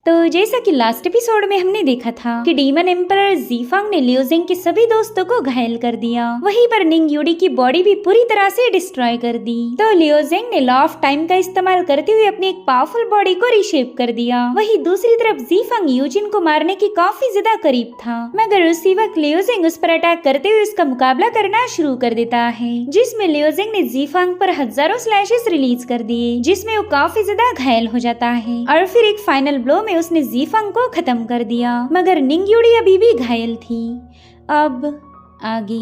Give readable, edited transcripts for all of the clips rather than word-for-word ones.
तो जैसा कि लास्ट एपिसोड में हमने देखा था कि डीमन एम्परर ज़ीफांग ने लियो जिंग के सभी दोस्तों को घायल कर दिया, वहीं पर निंग यूडी की बॉडी भी पूरी तरह से डिस्ट्रॉय कर दी। तो लियो जिंग ने लॉ ऑफ टाइम का इस्तेमाल करते हुए अपनी एक पावरफुल बॉडी को रिशेप कर दिया। वहीं दूसरी तरफ ज़ीफांग यूजिन को मारने की काफी ज्यादा करीब था, मगर उसी वक्त लियो जिंग उस पर अटैक करते हुए उसका मुकाबला करना शुरू कर देता है, जिसमें लियो जिंग ने ज़ीफांग पर हजारों स्लैशेस रिलीज कर दिए, जिसमें वो काफी ज्यादा घायल हो जाता है और फिर एक फाइनल ब्लो में उसने ज़ीफांग को खत्म कर दिया। मगर निंग यूडी अभी भी घायल थी। अब आगे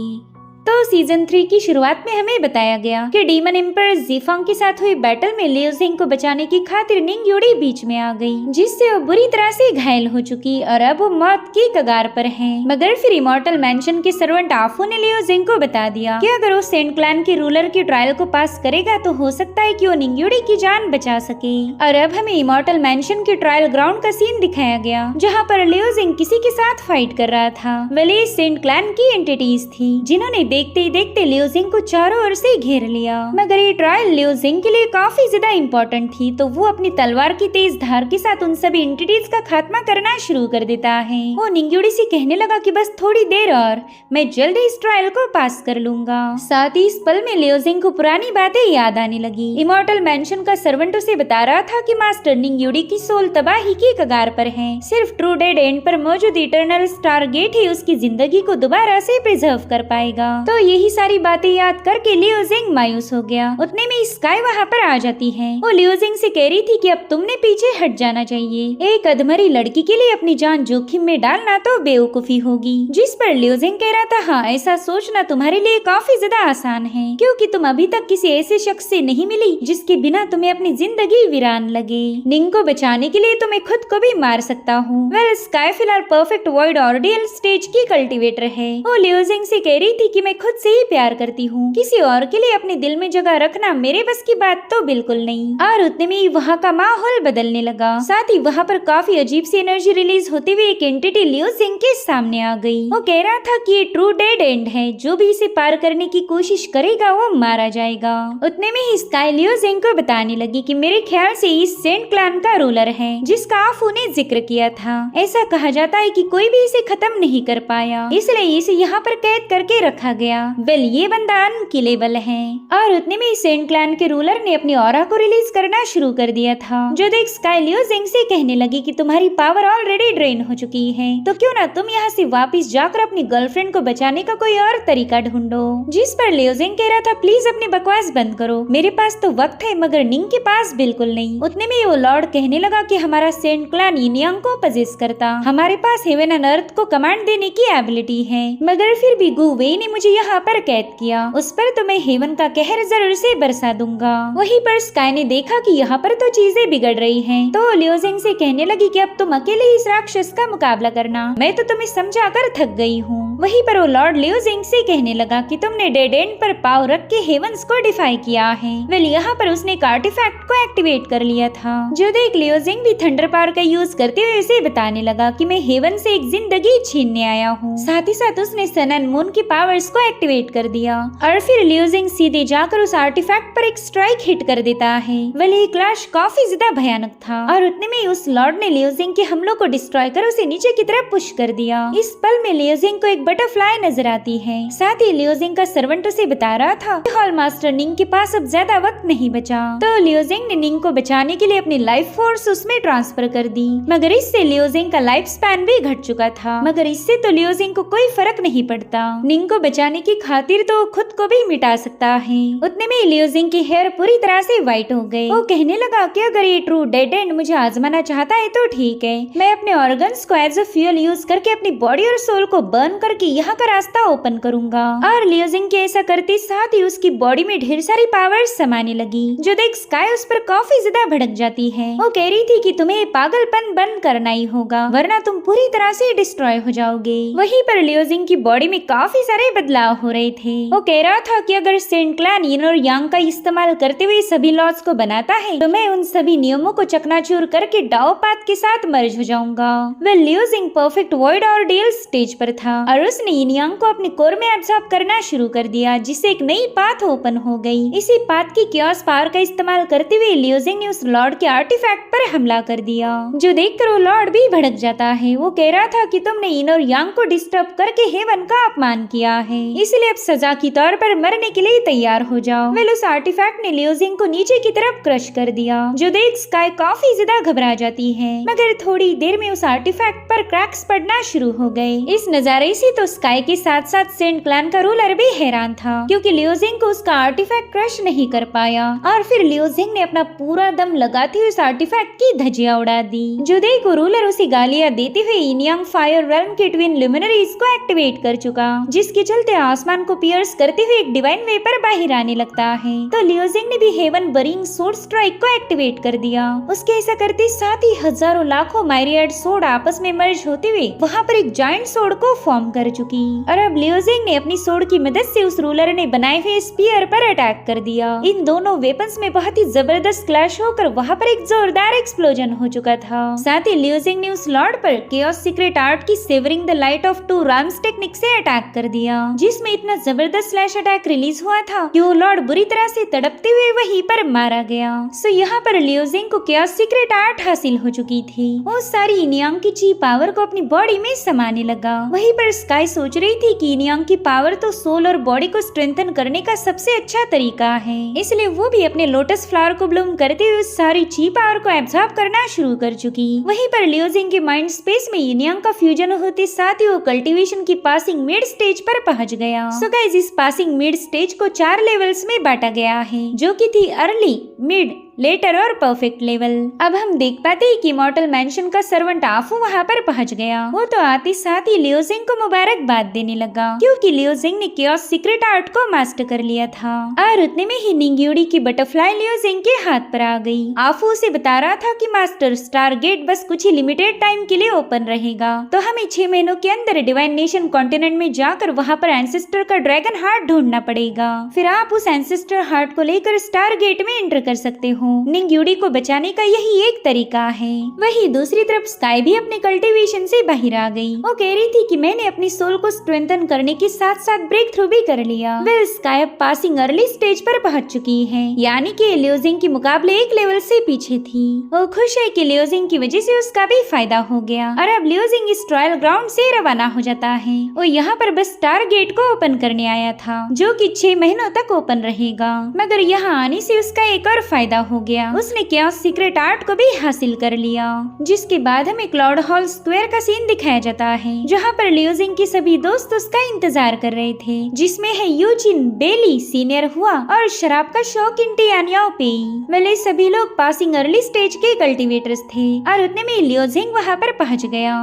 तो सीजन 3 की शुरुआत में हमें बताया गया कि डीमन एम्परर ज़ीफांग के साथ हुई बैटल में लियो जिंग को बचाने की खातिर निंग यूडी बीच में आ गई, जिससे वो बुरी तरह से घायल हो चुकी और अब वो मौत की कगार पर है। मगर फिर इमॉर्टल मैंशन के सर्वेंट आफू ने लियो जिंग को बता दिया कि अगर वो सेंट क्लैन के रूलर के ट्रायल को पास करेगा तो हो सकता है कि वो निंग यूडी की जान बचा सके। और अब हमें इमॉर्टल मैंशन के ट्रायल ग्राउंड का सीन दिखाया गया, जहाँ पर लियो जिंग किसी के साथ फाइट कर रहा था। वली सेंट क्लैन की एंटिटीज थी, जिन्होंने देखते ही देखते लियो जिंग को चारों ओर से घेर लिया। मगर ये ट्रायल लियो जिंग के लिए काफी ज्यादा इम्पोर्टेंट थी, तो वो अपनी तलवार की तेज धार के साथ उन सभी एंटिटीज का खात्मा करना शुरू कर देता है। वो निंग यूडी से कहने लगा कि बस थोड़ी देर और मैं जल्द इस ट्रायल को पास कर लूंगा। साथ ही इस पल में लियो जिंग को पुरानी बातें याद आने लगी। इमॉर्टल मैंशन का सर्वेंट उसे बता रहा था कि मास्टर निंग यूडी की सोल तबाही की कगार पर है, सिर्फ ट्रू डेड एंड पर मौजूद इटर्नल स्टार गेट ही उसकी जिंदगी को दोबारा से प्रिजर्व कर पाएगा। तो यही सारी बातें याद करके लियो जिंग मायूस हो गया। उतने में स्काई वहाँ पर आ जाती है। वो लियो जिंग से कह रही थी कि अब तुमने पीछे हट जाना चाहिए, एक अधमरी लड़की के लिए अपनी जान जोखिम में डालना तो बेवकूफी होगी। जिस पर लियो जिंग कह रहा था, हाँ ऐसा सोचना तुम्हारे लिए काफी ज्यादा आसान है, क्योंकि तुम अभी तक किसी ऐसे शख्स से नहीं मिली जिसके बिना तुम्हें अपनी जिंदगी वीरान लगे। निंग को बचाने के लिए तो मैं खुद को भी मार सकता हूँ। वेल स्काई फिलहाल परफेक्ट वॉइड ऑर्डियल स्टेज की कल्टिवेटर है। वो लियो जिंग से कह रही थी कि मैं खुद से ही प्यार करती हूँ, किसी और के लिए अपने दिल में जगह रखना मेरे बस की बात तो बिल्कुल नहीं। और उतने में ही वहाँ का माहौल बदलने लगा। साथ ही वहाँ पर काफी अजीब सी एनर्जी रिलीज होते हुए एक एंटिटी लियो जिंग के सामने आ गई। वो कह रहा था कि ये ट्रू डेड एंड है, जो भी इसे पार करने की कोशिश करेगा वो मारा जाएगा। उतने में ही स्काई लियो जिंग को बताने लगी कि मेरे ख्याल से इस सेंट क्लैन का रूलर है, जिसका आफू ने जिक्र किया था। ऐसा कहा जाता है कि कोई भी इसे खत्म नहीं कर पाया, इसलिए इसे यहाँ पर कैद करके रखा गया। वेल ये बंदा अनकिलेबल है। और उतने में सेंट क्लैन के रूलर ने अपनी ऑरा को रिलीज करना शुरू कर दिया था, जो देख स्काई लियो जिंग से कहने लगी कि तुम्हारी पावर ऑलरेडी ड्रेन हो चुकी है, तो क्यों ना तुम यहाँ से वापस जाकर अपनी गर्लफ्रेंड को बचाने का कोई और तरीका ढूंढो। जिस पर लियो जिंग कह रहा था, प्लीज अपनी बकवास बंद करो, मेरे पास तो वक्त है मगर निंग के पास बिल्कुल नहीं। उतने में वो लॉर्ड कहने लगा कि हमारा सेंट क्लैन यिनयांग को पजेस करता, हमारे पास हेवन एंड अर्थ को कमांड देने की एबिलिटी है, मगर फिर भी गु वेई ने मुझे यहाँ पर कैद किया, उस पर तो मैं हेवन का कहर जरूर से बरसा दूंगा। वहीं पर स्काई ने देखा कि यहाँ पर तो चीजें बिगड़ रही हैं, तो लियो जिंग से कहने लगी कि अब तुम अकेले इस राक्षस का मुकाबला करना, मैं तो तुम्हें समझा कर थक गई हूँ। वहीं पर वो लॉर्ड लियो जिंग से कहने लगा कि तुमने डेड एंड पर पाव रख के हेवंस को डिफाई किया है। वेल यहाँ पर उसने एक आर्टिफैक्ट को एक्टिवेट कर लिया था, जो देख लियो जिंग भी थंडर पावर का यूज करते हुए उसे बताने लगा कि मैं हेवन से एक जिंदगी छीनने आया हूँ। साथ ही साथ उसने सन एंड मून की पावर्स को एक्टिवेट कर दिया और फिर लियो जिंग सीधे जाकर उस आर्टिफैक्ट पर एक स्ट्राइक हिट कर देता है। वेल ये क्लैश काफी ज्यादा भयानक था और उतने में उस लॉर्ड ने लियो जिंग के हमलों को डिस्ट्रॉय कर उसे नीचे की तरफ पुश कर दिया। इस पल में लियो जिंग को एक बटरफ्लाई नजर आती है। साथ ही लियो जिंग का सर्वेंट उसे बता रहा था कि हॉल मास्टर निंग के पास अब ज्यादा वक्त नहीं बचा, तो लियो जिंग ने निंग को बचाने के लिए अपनी लाइफ फोर्स उसमें ट्रांसफर कर दी। मगर इससे लियो जिंग का लाइफ स्पैन भी घट चुका था, मगर इससे तो लियो जिंग को कोई फर्क नहीं पड़ता। निंग को बचाने की खातिर तो खुद को भी मिटा सकता है। उतने में लियो जिंग की हेयर पूरी तरह से व्हाइट हो गए। वो कहने लगा कि अगर ये ट्रू डेड एंड मुझे आजमाना चाहता है तो ठीक है, मैं अपने ऑर्गन्स को एज अ फ्यूल यूज करके अपनी बॉडी और सोल को बर्न करके यहाँ का रास्ता ओपन करूंगा। और लियो जिंग के ऐसा करते साथ ही उसकी बॉडी में ढेर सारी पावर्स समाने लगी, जो देख स्काई उस पर काफी ज्यादा भड़क जाती है। वो कह रही थी कि तुम्हें पागलपन बंद करना ही होगा, वरना तुम पूरी तरह से डिस्ट्रॉय हो जाओगे। वहीं पर लियो जिंग की बॉडी में काफी सारे बदलाव बदलाव हो रहे थे। वो कह रहा था कि अगर सेंट क्लैन यिन और यांग का इस्तेमाल करते हुए सभी लॉज को बनाता है तो मैं उन सभी नियमों को चकनाचूर करके डाओ पाथ के साथ मर्ज हो जाऊंगा। वह लियो जिंग परफेक्ट वॉइड ऑर्डियल स्टेज पर था और उसने यिन यांग को अपने कोर में एब्जॉर्ब करना शुरू कर दिया, जिससे एक नई पाथ ओपन हो गई। इसी पाथ की क्योस पावर का इस्तेमाल करते हुए लियो जिंग ने उस लॉर्ड के आर्टिफैक्ट पर हमला कर दिया, जो देखकर वो लॉर्ड भी भड़क जाता है। वो कह रहा था कि तुमने यिन और यांग को डिस्टर्ब करके हेवन का अपमान किया है, इसलिए अब सजा की तौर पर मरने के लिए तैयार हो जाओ। वेल उस आर्टिफैक्ट ने लियो जिंग को नीचे की तरफ क्रश कर दिया, जो देख स्काई काफी ज्यादा घबरा जाती है, मगर थोड़ी देर में उस आर्टिफैक्ट पर क्रैक्स पड़ना शुरू हो गए। इस नजारे से तो स्काई के साथ साथ सेंट क्लैन का रूलर भी हैरान था, क्योंकि लियो जिंग को उसका आर्टिफैक्ट क्रश नहीं कर पाया। और फिर लियो जिंग ने अपना पूरा दम लगाते हुए उस आर्टिफैक्ट की धज्जियां उड़ा दी, जो देखो रूलर उसे गालियां देते हुए यिन यांग फायर रेल्म के ट्विन लुमिनरीज को एक्टिवेट कर चुका, जिसके चलते आसमान को पियर्स करते हुए एक डिवाइन वेपर बाहर आने लगता है। तो लियो जिंग ने भी हेवन बरिंग सोर्ड स्ट्राइक को एक्टिवेट कर दिया। उसके ऐसा करते साथ ही हजारों लाखों माइरियड सोर्ड आपस में मर्ज होते हुए वहाँ पर एक जायंट सोर्ड को फॉर्म कर चुकी। और अब लियो जिंग ने अपनी सोर्ड की मदद से उस रूलर ने बनाए हुए स्पीयर पर अटैक कर दिया। इन दोनों वेपन्स में बहुत ही जबरदस्त क्लैश होकर वहाँ पर एक जोरदार एक्सप्लोजन हो चुका था। साथ ही लियो जिंग ने उस लॉर्ड पर केओस सीक्रेट आर्ट की severing the light of two realms technique से अटैक कर दिया, जिसमें इतना जबरदस्त स्लैश अटैक रिलीज हुआ था कि वो लॉर्ड बुरी तरह से तड़पते हुए वहीं पर मारा गया। सो यहाँ पर लियो जिंग को केओस सीक्रेट आर्ट हासिल हो चुकी थी। वो सारी यिन यांग की ची पावर को अपनी बॉडी में समाने लगा। वहीं पर स्काई सोच रही थी कि यिन यांग की पावर तो सोल और बॉडी को स्ट्रेंथन करने का सबसे अच्छा तरीका है, इसलिए वो भी अपने लोटस फ्लावर को ब्लूम करते हुए उस सारी ची पावर को एब्जॉर्ब करना शुरू कर चुकी। वहीं पर लियो जिंग के माइंड स्पेस में यिन यांग का फ्यूजन होते साथ ही वो कल्टीवेशन की पासिंग मिड स्टेज पर पहुंच गया। सो गाइस, इस पासिंग मिड स्टेज को 4 लेवल्स में बांटा गया है, जो कि थी अर्ली, मिड, लेटर और परफेक्ट लेवल। अब हम देख पाते हैं कि इमॉर्टल मैंशन का सर्वेंट आफू वहाँ पर पहुँच गया। वो तो आते साथ ही लियो जिंग को मुबारकबाद देने लगा, क्योंकि लियो जिंग ने केओस सीक्रेट आर्ट को मास्टर कर लिया था। और उतने में ही निंग्यूडी की बटरफ्लाई लियो जिंग के हाथ पर आ गई। आफू उसे बता रहा था कि मास्टर, स्टार गेट बस कुछ ही लिमिटेड टाइम के लिए ओपन रहेगा, तो हमें 6 महीनों के अंदर डिवाइन नेशन कॉन्टिनेंट में जाकर वहाँ पर एंसेस्टर का ड्रैगन हार्ट ढूंढना पड़ेगा। फिर आप उस एंसेस्टर हार्ट को लेकर स्टार गेट में एंटर कर सकते हो। निंग्यूडी को बचाने का यही एक तरीका है। वही दूसरी तरफ स्काई भी अपने कल्टीवेशन से बाहर आ गई। वो कह रही थी कि मैंने अपनी सोल को स्ट्रेंथन करने के साथ साथ ब्रेक थ्रू भी कर लिया। वेल, स्काई अब पासिंग अर्ली स्टेज पर पहुंच चुकी है, यानी कि लियो जिंग के मुकाबले एक लेवल से पीछे थी। वो खुश है कि लियो जिंग की वजह से उसका भी फायदा हो गया और अब लियो जिंग इस ट्रायल ग्राउंड से रवाना हो जाता है। वो यहाँ पर बस स्टार गेट को ओपन करने आया था, जो कि 6 महीनों तक ओपन रहेगा, मगर यहाँ आने से उसका एक और फायदा हो गया। उसने केओस सीक्रेट आर्ट को भी हासिल कर लिया, जिसके बाद हमें क्लाउड हॉल स्क्वायर का सीन दिखाया जाता है, जहाँ पर लियो जिंग के सभी दोस्त उसका इंतजार कर रहे थे, जिसमें है यूजिन, बेली, सीनियर हुआ और शराब का शौकीन टियानियाओ पेई। वेल, सभी लोग पासिंग अर्ली स्टेज के कल्टीवेटर्स थे और उतने में लियो जिंग वहाँ पर पहुँच गया।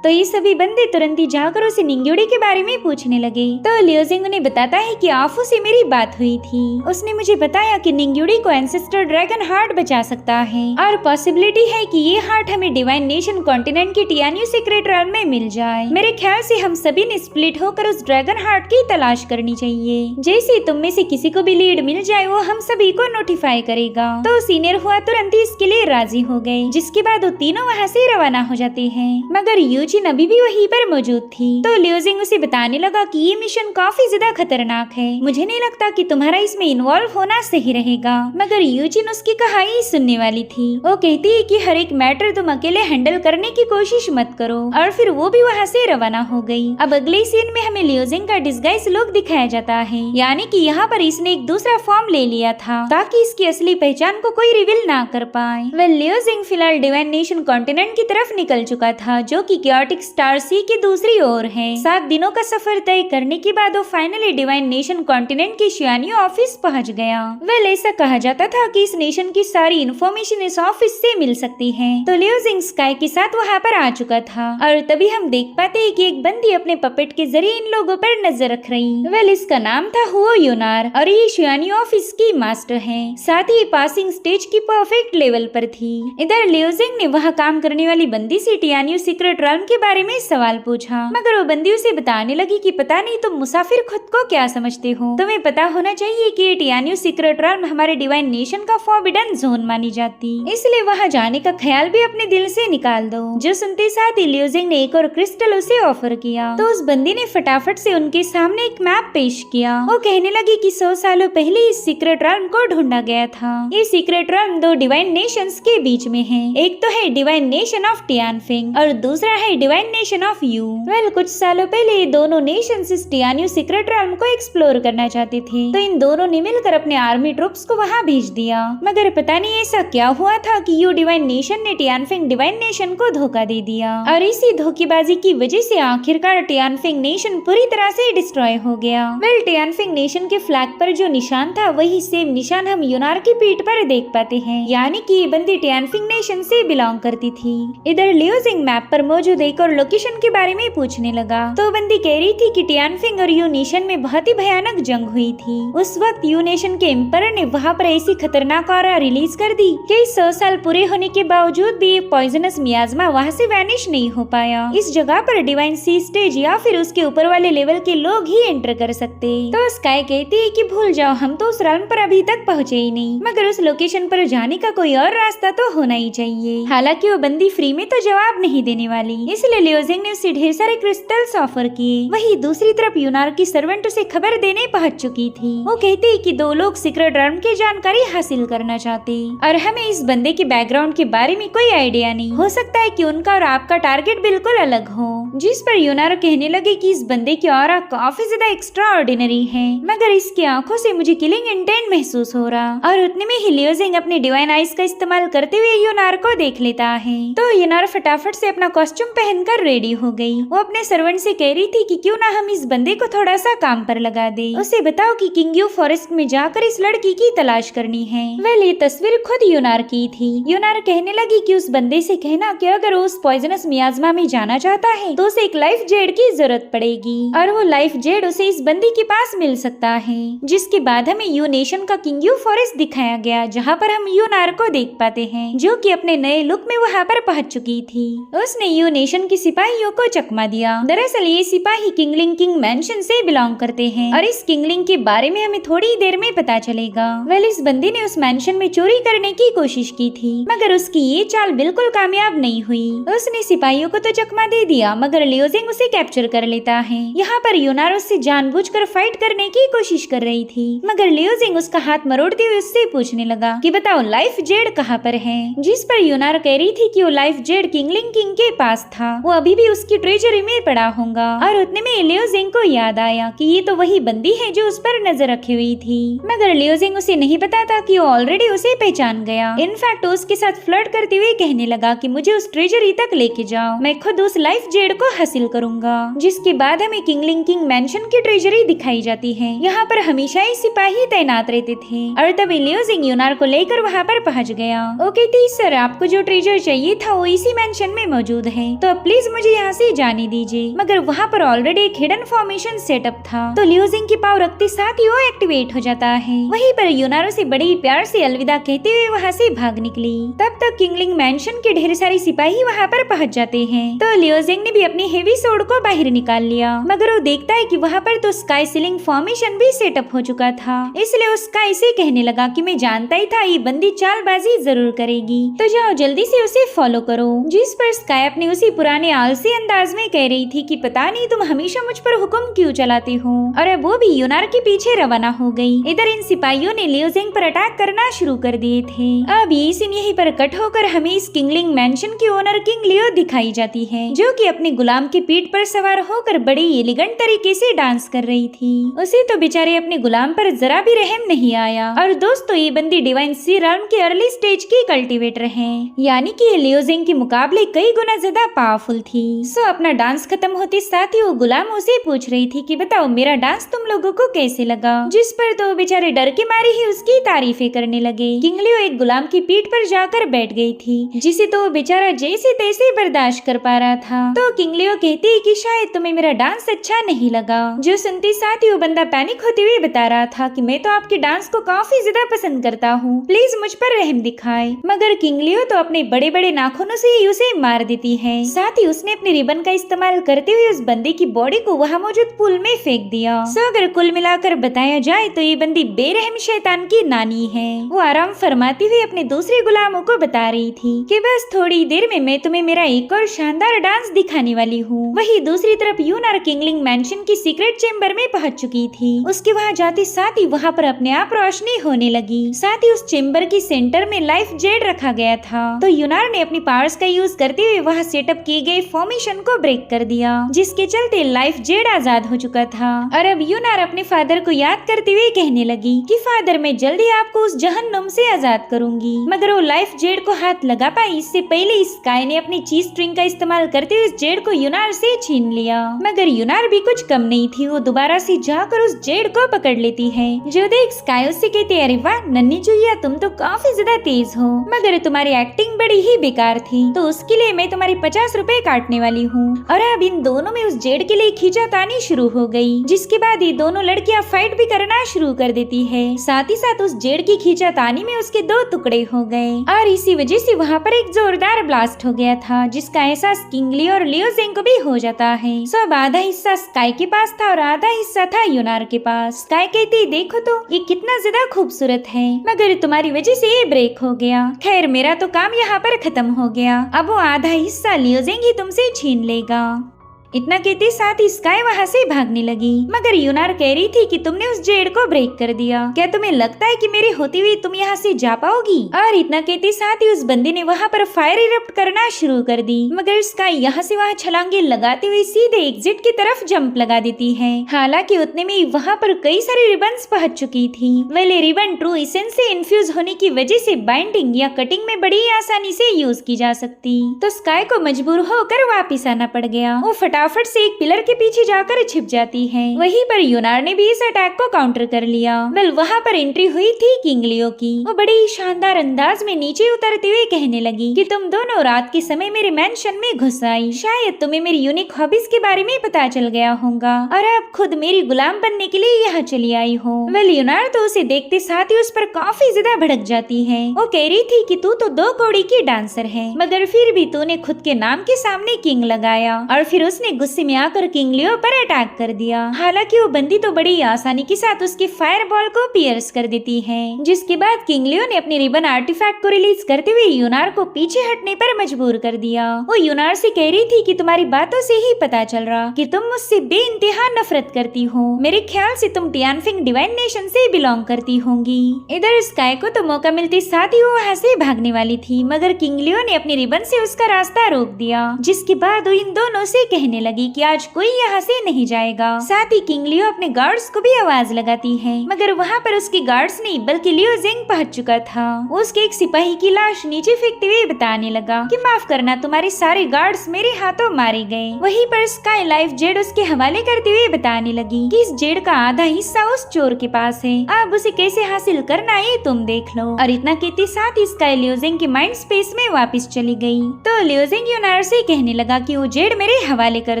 तो ये सभी बंदे तुरंत ही जाकर उसे निंग्यूडी के बारे में पूछने लगे। तो लियो जिंग उन्हें बताता है कि आफू से मेरी बात हुई थी। उसने मुझे बताया कि निंग्यूडी को एंसेस्टर ड्रैगन हार्ट बचा सकता है और पॉसिबिलिटी है कि ये हार्ट हमें डिवाइन नेशन कॉन्टिनेंट के टियानियो सीक्रेट रेल्म में मिल जाए। मेरे ख्याल से हम सभी ने स्प्लिट होकर उस ड्रैगन हार्ट की तलाश करनी चाहिए। जैसे तुम में से किसी को भी लीड मिल जाए वो हम सभी को नोटिफाई करेगा। तो सीनियर हुआ तुरंत ही इसके लिए राजी हो गए, जिसके बाद वो तीनों वहाँ से रवाना हो जाते हैं, मगर यूजिन अभी भी वहीं पर मौजूद थी। तो लियो जिंग उसे बताने लगा कि ये मिशन काफी ज्यादा खतरनाक है, मुझे नहीं लगता कि तुम्हारा इसमें इन्वॉल्व होना सही रहेगा, मगर यूजिन उसकी कहानी सुनने वाली थी। वो कहती है कि हर एक मैटर तुम अकेले हैंडल करने की कोशिश मत करो, और फिर वो भी वहाँ से रवाना हो गई। अब अगले सीन में हमें लियो जिंग का डिस्गाइज लुक दिखाया जाता है, यानी कि यहाँ पर इसने एक दूसरा फॉर्म ले लिया था ताकि इसकी असली पहचान को कोई रिवील ना कर पाए। वेल, लियो जिंग फिलहाल डिवाइन नेशन कॉन्टिनेंट की तरफ निकल चुका था, जो कि क्योटिक स्टार सी की दूसरी ओर है। 7 दिनों का सफर तय करने के बाद वो फाइनली डिवाइन नेशन कॉन्टिनेंट के शियानियो ऑफिस पहुंच गया। वेल, ऐसा कहा जाता था कि इस नेशन की सारी इन्फॉर्मेशन इस ऑफिस से मिल सकती है। तो लियो जिंग स्काई के साथ वहाँ पर आ चुका था और तभी हम देख पाते हैं कि एक बंदी अपने पपेट के जरिए इन लोगों पर नजर रख रही। वेल, इसका नाम था हुओ योनार और ये शियानियो ऑफिस की मास्टर है, साथ ही पासिंग स्टेज की परफेक्ट लेवल पर थी। इधर लियो जिंग ने वहाँ काम करने वाली बंदी से टियानियो सीक्रेट रेल्म के बारे में सवाल पूछा, मगर वो बंदी उसे बताने लगी कि पता नहीं तुम मुसाफिर खुद को क्या समझते हो, तुम्हें पता होना चाहिए कि टियान्यू सीक्रेट रेल्म हमारे डिवाइन नेशन का फॉरबिडन जोन मानी जाती, इसलिए वहाँ जाने का ख्याल भी अपने दिल से निकाल दो। जो सुनते साथ ही लियोजिंग ने एक और क्रिस्टल उसे ऑफर किया, तो उस बंदी ने फटाफट से उनके सामने एक मैप पेश किया। वो कहने लगी कि 100 सालों पहले इस सीक्रेट रेल्म को ढूंढा गया था। ये सीक्रेट रेल्म दो डिवाइन नेशंस के बीच में है, एक तो है डिवाइन नेशन ऑफ टियानफिंग और दूसरा है डिवाइन नेशन ऑफ यू। कुछ सालों पहले ये दोनों नेशंस इस टियान्यू सीक्रेट रेल्म को एक्सप्लोर करना चाहते थे, तो इन दोनों ने मिलकर अपने आर्मी ट्रूप्स को वहाँ भेज दिया। मगर पता नहीं ऐसा क्या हुआ था कि यू डिवाइन नेशन ने टियानफिंग डिवाइन नेशन को धोखा दे दिया, और इसी धोखेबाजी की वजह से आखिरकार टियानफिंग नेशन पूरी तरह से डिस्ट्रॉय हो गया। टियानफिंग नेशन के फ्लैग पर जो निशान था वही सेम निशान हम यूनार की पीठ पर देख पाते हैं, यानी कि ये बंदी टियानफिंग नेशन से बिलोंग करती थी। इधर लियोजिंग मैप पर मौजूद एक और लोकेशन के बारे में पूछने लगा, तो बंदी कह रही थी कि टियानफिंग और यू नेशन में बहुत ही भयानक जंग हुई थी। उस वक्त यू नेशन के एम्परर ने वहाँ पर ऐसी खतरनाक ऑरा रिलीज कर दी कि 100 साल पूरे होने के बावजूद भी ये पॉइजनस मियाज़मा वहाँ से वैनिश नहीं हो पाया। इस जगह पर डिवाइन सी स्टेज या फिर उसके ऊपर वाले लेवल के लोग ही एंटर कर सकते। तो स्काई कहती है कि भूल जाओ, हम तो उस रेल्म पर अभी तक पहुँचे ही नहीं, मगर उस लोकेशन पर जाने का कोई और रास्ता तो होना ही चाहिए। हालांकि वो बंदी फ्री में तो जवाब नहीं देने वाली, इसलिए लियोजिंग ने उसे ढेर सारे क्रिस्टल्स ऑफर किए। वही दूसरी तरफ यूनार की सर्वेंट उसे खबर देने पहुंच चुकी थी। वो कहती है कि दो लोग सीक्रेट रेल्म की जानकारी हासिल करना चाहते, और हमें इस बंदे के बैकग्राउंड के बारे में कोई आइडिया नहीं। हो सकता है कि उनका और आपका टारगेट बिल्कुल अलग हो। जिस पर यूनार कहने लगे कि इस बंदे की ऑरा काफी ज्यादा एक्स्ट्रा ऑर्डिनरी है, मगर इसकी आंखों से मुझे किलिंग इंटेंट महसूस हो रहा। और उतने में ही लियोजिंग अपने डिवाइन आइज का इस्तेमाल करते हुए यूनार को देख लेता है। तो यूनार फटाफट से अपना कॉस्ट्यूम पहनकर रेडी हो गई। वो अपने सर्वेंट से कह रही थी कि क्यों ना हम इस बंदे को थोड़ा सा काम पर लगा दे, उसे बताओ कि किंगयू फॉरेस्ट में जाकर इस लड़की की तलाश करनी है। ये तस्वीर खुद यूनार की थी। यूनार कहने लगी कि उस बंदे से कहना कि अगर वो उस पॉइजनस मियाज़मा में जाना चाहता है तो उसे एक लाइफ जेड की जरूरत पड़ेगी, और वो लाइफ जेड उसे इस बंदी के पास मिल सकता है। जिसके बाद हमें यू नेशन का किंगयू फॉरेस्ट दिखाया गया, जहाँ पर हम यूनार को देख पाते हैं, जो कि अपने नए लुक में वहाँ पर पहुँच चुकी थी। उसने यू नेशन के सिपाहियों को चकमा दिया। दरअसल ये सिपाही किंगलिंग किंग मैंशन से बिलोंग करते हैं, और इस किंगलिंग के बारे में हमें थोड़ी देर में पता चलेगा। इस बंदी ने उस मैंशन में चोरी करने की कोशिश की थी, मगर उसकी ये चाल बिल्कुल कामयाब नहीं हुई। उसने सिपाहियों को तो चकमा दे दिया, मगर लियोजिंग उसे कैप्चर कर लेता है। यहाँ पर यूनार उससे जानबूझकर फाइट करने की कोशिश कर रही थी, मगर लियोजिंग उसका हाथ मरोड़ते हुए उससे पूछने लगा कि बताओ लाइफ जेड कहाँ पर है। जिस पर यूनार कह रही थी कि वो लाइफ जेड किंगलिंग किंग के पास था, वो अभी भी उसकी ट्रेजरी में पड़ा होगा। और उतने में लियोजिंग को याद आया कि ये तो वही बंदी है जो उस पर नजर रखी हुई थी, मगर लियोजिंग उसे नहीं पता था कि वो ऑलरेडी उसे पहचान गया। इनफैक्ट उसके साथ फ्लर्ट करते हुए कहने लगा कि मुझे उस ट्रेजरी तक लेके जाओ, मैं खुद उस लाइफ जेड को हासिल करूंगा। जिसके बाद हमें किंगलिंग किंग मैंशन की ट्रेजरी दिखाई जाती है। यहाँ पर हमेशा ही सिपाही तैनात रहते थे, और तभी लियोजिंग यूनार को लेकर वहाँ पर पहुँच गया। वो कहती सर आपको जो ट्रेजर चाहिए था वो इसी मैंशन में मौजूद है, तो प्लीज मुझे यहाँ से जाने दीजिए। मगर वहाँ पर ऑलरेडी एक हिडन फॉर्मेशन सेटअप था, तो लियोजिंग की पावर रखते साथ ही वो एक्टिवेट हो जाता है। वहीं पर यूनार उसे बड़े प्यार से अलविदा कहते हुए वहाँ से भाग निकली। तब तक किंगलिंग मैंशन के ढेर सारे सिपाही वहाँ पर पहुँच जाते हैं, तो लियोजिंग ने भी अपनी हेवी सोर्ड को बाहर निकाल लिया। मगर वो देखता है कि वहाँ पर तो स्काई सीलिंग फॉर्मेशन भी सेटअप हो चुका था, इसलिए वो स्काई से कहने लगा कि मैं जानता ही था ये बंदी चालबाजी जरूर करेगी, तो जाओ जल्दी से उसे फॉलो करो। जिस पर स्काई अपने उसी पुराने आलसी अंदाज में कह रही थी कि पता नहीं तुम हमेशा मुझ पर हुक्म क्यों चलाते हो, और अब वो भी यूनार के पीछे रवाना हो गई। इधर इन सिपाहियों ने लियोजिंग पर अटैक करना शुरू कर दिए थे। अब ये सीन यहीं पर कट होकर हमें इस किंगलिंग मैंशन की ओनर किंग लियो दिखाई जाती है, जो कि अपने गुलाम की पीठ पर सवार होकर बड़ी एलिगेंट तरीके से डांस कर रही थी। उसे तो बेचारे अपने गुलाम पर जरा भी रहम नहीं आया। और दोस्तों ये बंदी डिवाइन सी रेल्म के अर्ली स्टेज की कल्टीवेटर है, यानी कि ये लियोजिंग के मुकाबले कई गुना ज्यादा पावरफुल थी। सो अपना डांस खत्म होते साथ ही वो गुलाम उसे पूछ रही थी कि बताओ मेरा डांस तुम लोगों को कैसे लगा। जिस पर तो बेचारे डर के मारे ही उसकी तारीफें करने लगे। किंग लियो एक गुलाम की पीठ पर जाकर बैठ गई थी, जिसे तो बेचारा जैसे तैसे बर्दाश्त कर पा रहा था। तो किंग लियो कहती है कि शायद तुम्हें मेरा डांस अच्छा नहीं लगा। जो सुनते साथ ही वो बंदा पैनिक होते हुए बता रहा था कि मैं तो आपके डांस को काफी ज्यादा पसंद करता हूँ, प्लीज मुझ पर रहम दिखाए। मगर किंग लियो तो अपने बड़े बड़े नाखूनों से ही उसे मार देती है। साथ ही उसने अपने रिबन का इस्तेमाल करते हुए उस बंदी की बॉडी को वहाँ मौजूद पुल में फेंक दिया। सो अगर कुल मिलाकर बताया जाए तो ये बंदी बेरहम शैतान की नानी है। वो आराम फरमाती हुई अपने दूसरे गुलामों को बता रही थी कि बस थोड़ी देर में मैं तुम्हें मेरा एक और शानदार डांस दिखाने वाली हूँ। वही दूसरी तरफ यूनार किंगलिंग मैंशन की सीक्रेट चेम्बर में पहुंच चुकी थी। उसके वहाँ जाते साथ ही वहाँ पर अपने आप रोशनी होने लगी। साथ ही उस चेम्बर की सेंटर में लाइफ जेड रखा गया था। तो यूनार ने अपनी पावर्स का यूज करते हुए वहाँ सेटअप किए गए फॉर्मेशन को ब्रेक कर दिया, जिसके चलते लाइफ जेड आजाद हो चुका था। और अब यूनार अपने फादर को याद करते हुए कहने लगी कि फादर मैं जल्दी आपको उस जहन्नुम से आजाद करूंगी। मगर वो लाइफ जेड को हाथ लगा पाई इससे पहले स्काई ने अपनी चीज स्ट्रिंग का इस्तेमाल करते हुए उस जेड को यूनार से छीन लिया। मगर यूनार भी कुछ कम नहीं थी, वो दोबारा से जाकर उस जेड को पकड़ लेती है। जो देख स्काई उससे कहती है अरे वाह नन्ही चुईया तुम तो काफी ज्यादा तेज हो, मगर तुम्हारी एक्टिंग बड़ी ही बेकार थी, तो उसके लिए मैं तुम्हारी 50 रुपए काटने वाली हूँ। और अब इन दोनों में उस जेड के लिए खींचातानी शुरू हो गई, जिसके बाद ये दोनों लड़कियां फाइट भी करना शुरू कर देती है। साथ ही साथ उस जेड की खींचातानी में उसके 2 टुकड़े हो गए और इसी वजह से वहाँ पर एक जोरदार ब्लास्ट हो गया था, जिसका एहसास किंगली और लियोजेंग को भी हो जाता है। सो अब आधा हिस्सा स्काई के पास था और आधा हिस्सा था यूनार के पास। स्काई कहती देखो तो ये कितना ज्यादा खूबसूरत है, मगर तुम्हारी वजह से ये ब्रेक हो गया। खैर मेरा तो काम यहाँ पर खत्म हो गया, अब वो आधा हिस्सा लियोजेंग ही तुमसे छीन लेगा। इतना कहते साथ ही स्काई वहाँ से भागने लगी, मगर यूनार कह रही थी कि तुमने उस जेड को ब्रेक कर दिया, क्या तुम्हें लगता है कि मेरे होते हुए तुम यहाँ से जा पाओगी? और इतना कहते साथ ही उस बंदी ने वहाँ पर फायर इरप्ट करना शुरू कर दी, मगर स्काई यहाँ से वहाँ छलांगे लगाते हुए सीधे एग्जिट की तरफ जंप लगा देती है। हालांकि उतने में वहाँ पर कई सारी रिबन्स पहुँच चुकी थी। वेल रिबन ट्रू इसेंस से इन्फ्यूज होने की वजह से बाइंडिंग या कटिंग में बड़ी आसानी से यूज की जा सकती, तो स्काई को मजबूर होकर वापिस आना पड़ गया। वो फटाफट से एक पिलर के पीछे जाकर छिप जाती है। वहीं पर यूनार ने भी इस अटैक को काउंटर कर लिया। वेल वहाँ पर एंट्री हुई थी किंग लियो की। वो बड़े ही शानदार अंदाज में नीचे उतरते हुए कहने लगी कि तुम दोनों रात के समय मेरे मैंशन में घुस आई, शायद तुम्हें मेरी यूनिक हॉबीज के बारे में पता चल गया होगा और अब खुद मेरी गुलाम बनने के लिए यहाँ चली आई हो। वेल यूनार तो उसे देखते साथ ही उस पर काफी ज्यादा भड़क जाती है। वो कह रही थी कि तू तो 2 कौड़ी की डांसर है, मगर फिर भी तूने खुद के नाम के सामने किंग लगाया और फिर उसने गुस्से में आकर किंग लियो पर अटैक कर दिया। हालांकि वो बंदी तो बड़ी आसानी के साथ उसके फायर बॉल को पियर्स कर देती है, जिसके बाद किंग लियो ने अपनी रिबन आर्टिफैक्ट को रिलीज करते हुए यूनार को पीछे हटने पर मजबूर कर दिया। वो यूनार से कह रही थी कि तुम्हारी बातों से ही पता चल रहा कि तुम मुझसे बेइंतहा नफरत करती हो। मेरे ख्याल से तुम टियानफिंग डिवाइन नेशन से बिलोंग करती होंगी। इधर स्काई को तो मौका मिलते साथ ही वो वहाँ से भागने वाली थी, मगर किंग लियो ने अपनी रिबन से उसका रास्ता रोक दिया, जिसके बाद वो इन दोनों से कहने लगी कि आज कोई यहाँ से नहीं जाएगा। साथ ही किंग लियो अपने गार्ड्स को भी आवाज लगाती है, मगर वहाँ पर उसके गार्ड्स नहीं बल्कि लियो जेंग पहुंच चुका था। उसके एक सिपाही की लाश नीचे फेंकते हुए बताने लगा कि माफ करना तुम्हारे सारे गार्ड्स मेरे हाथों मारे गए। वहीं पर स्काई लाइफ जेड उसके हवाले करते हुए बताने लगी कि इस जेड का आधा हिस्सा उस चोर के पास है, अब उसे कैसे हासिल करना है तुम देख लो। और इतना कहते साथ ही स्काई लियो जेंग के माइंड स्पेस में वापस चली गई। तो लियो जेंग यूनार से कहने लगा कि वो जेड मेरे हवाले कर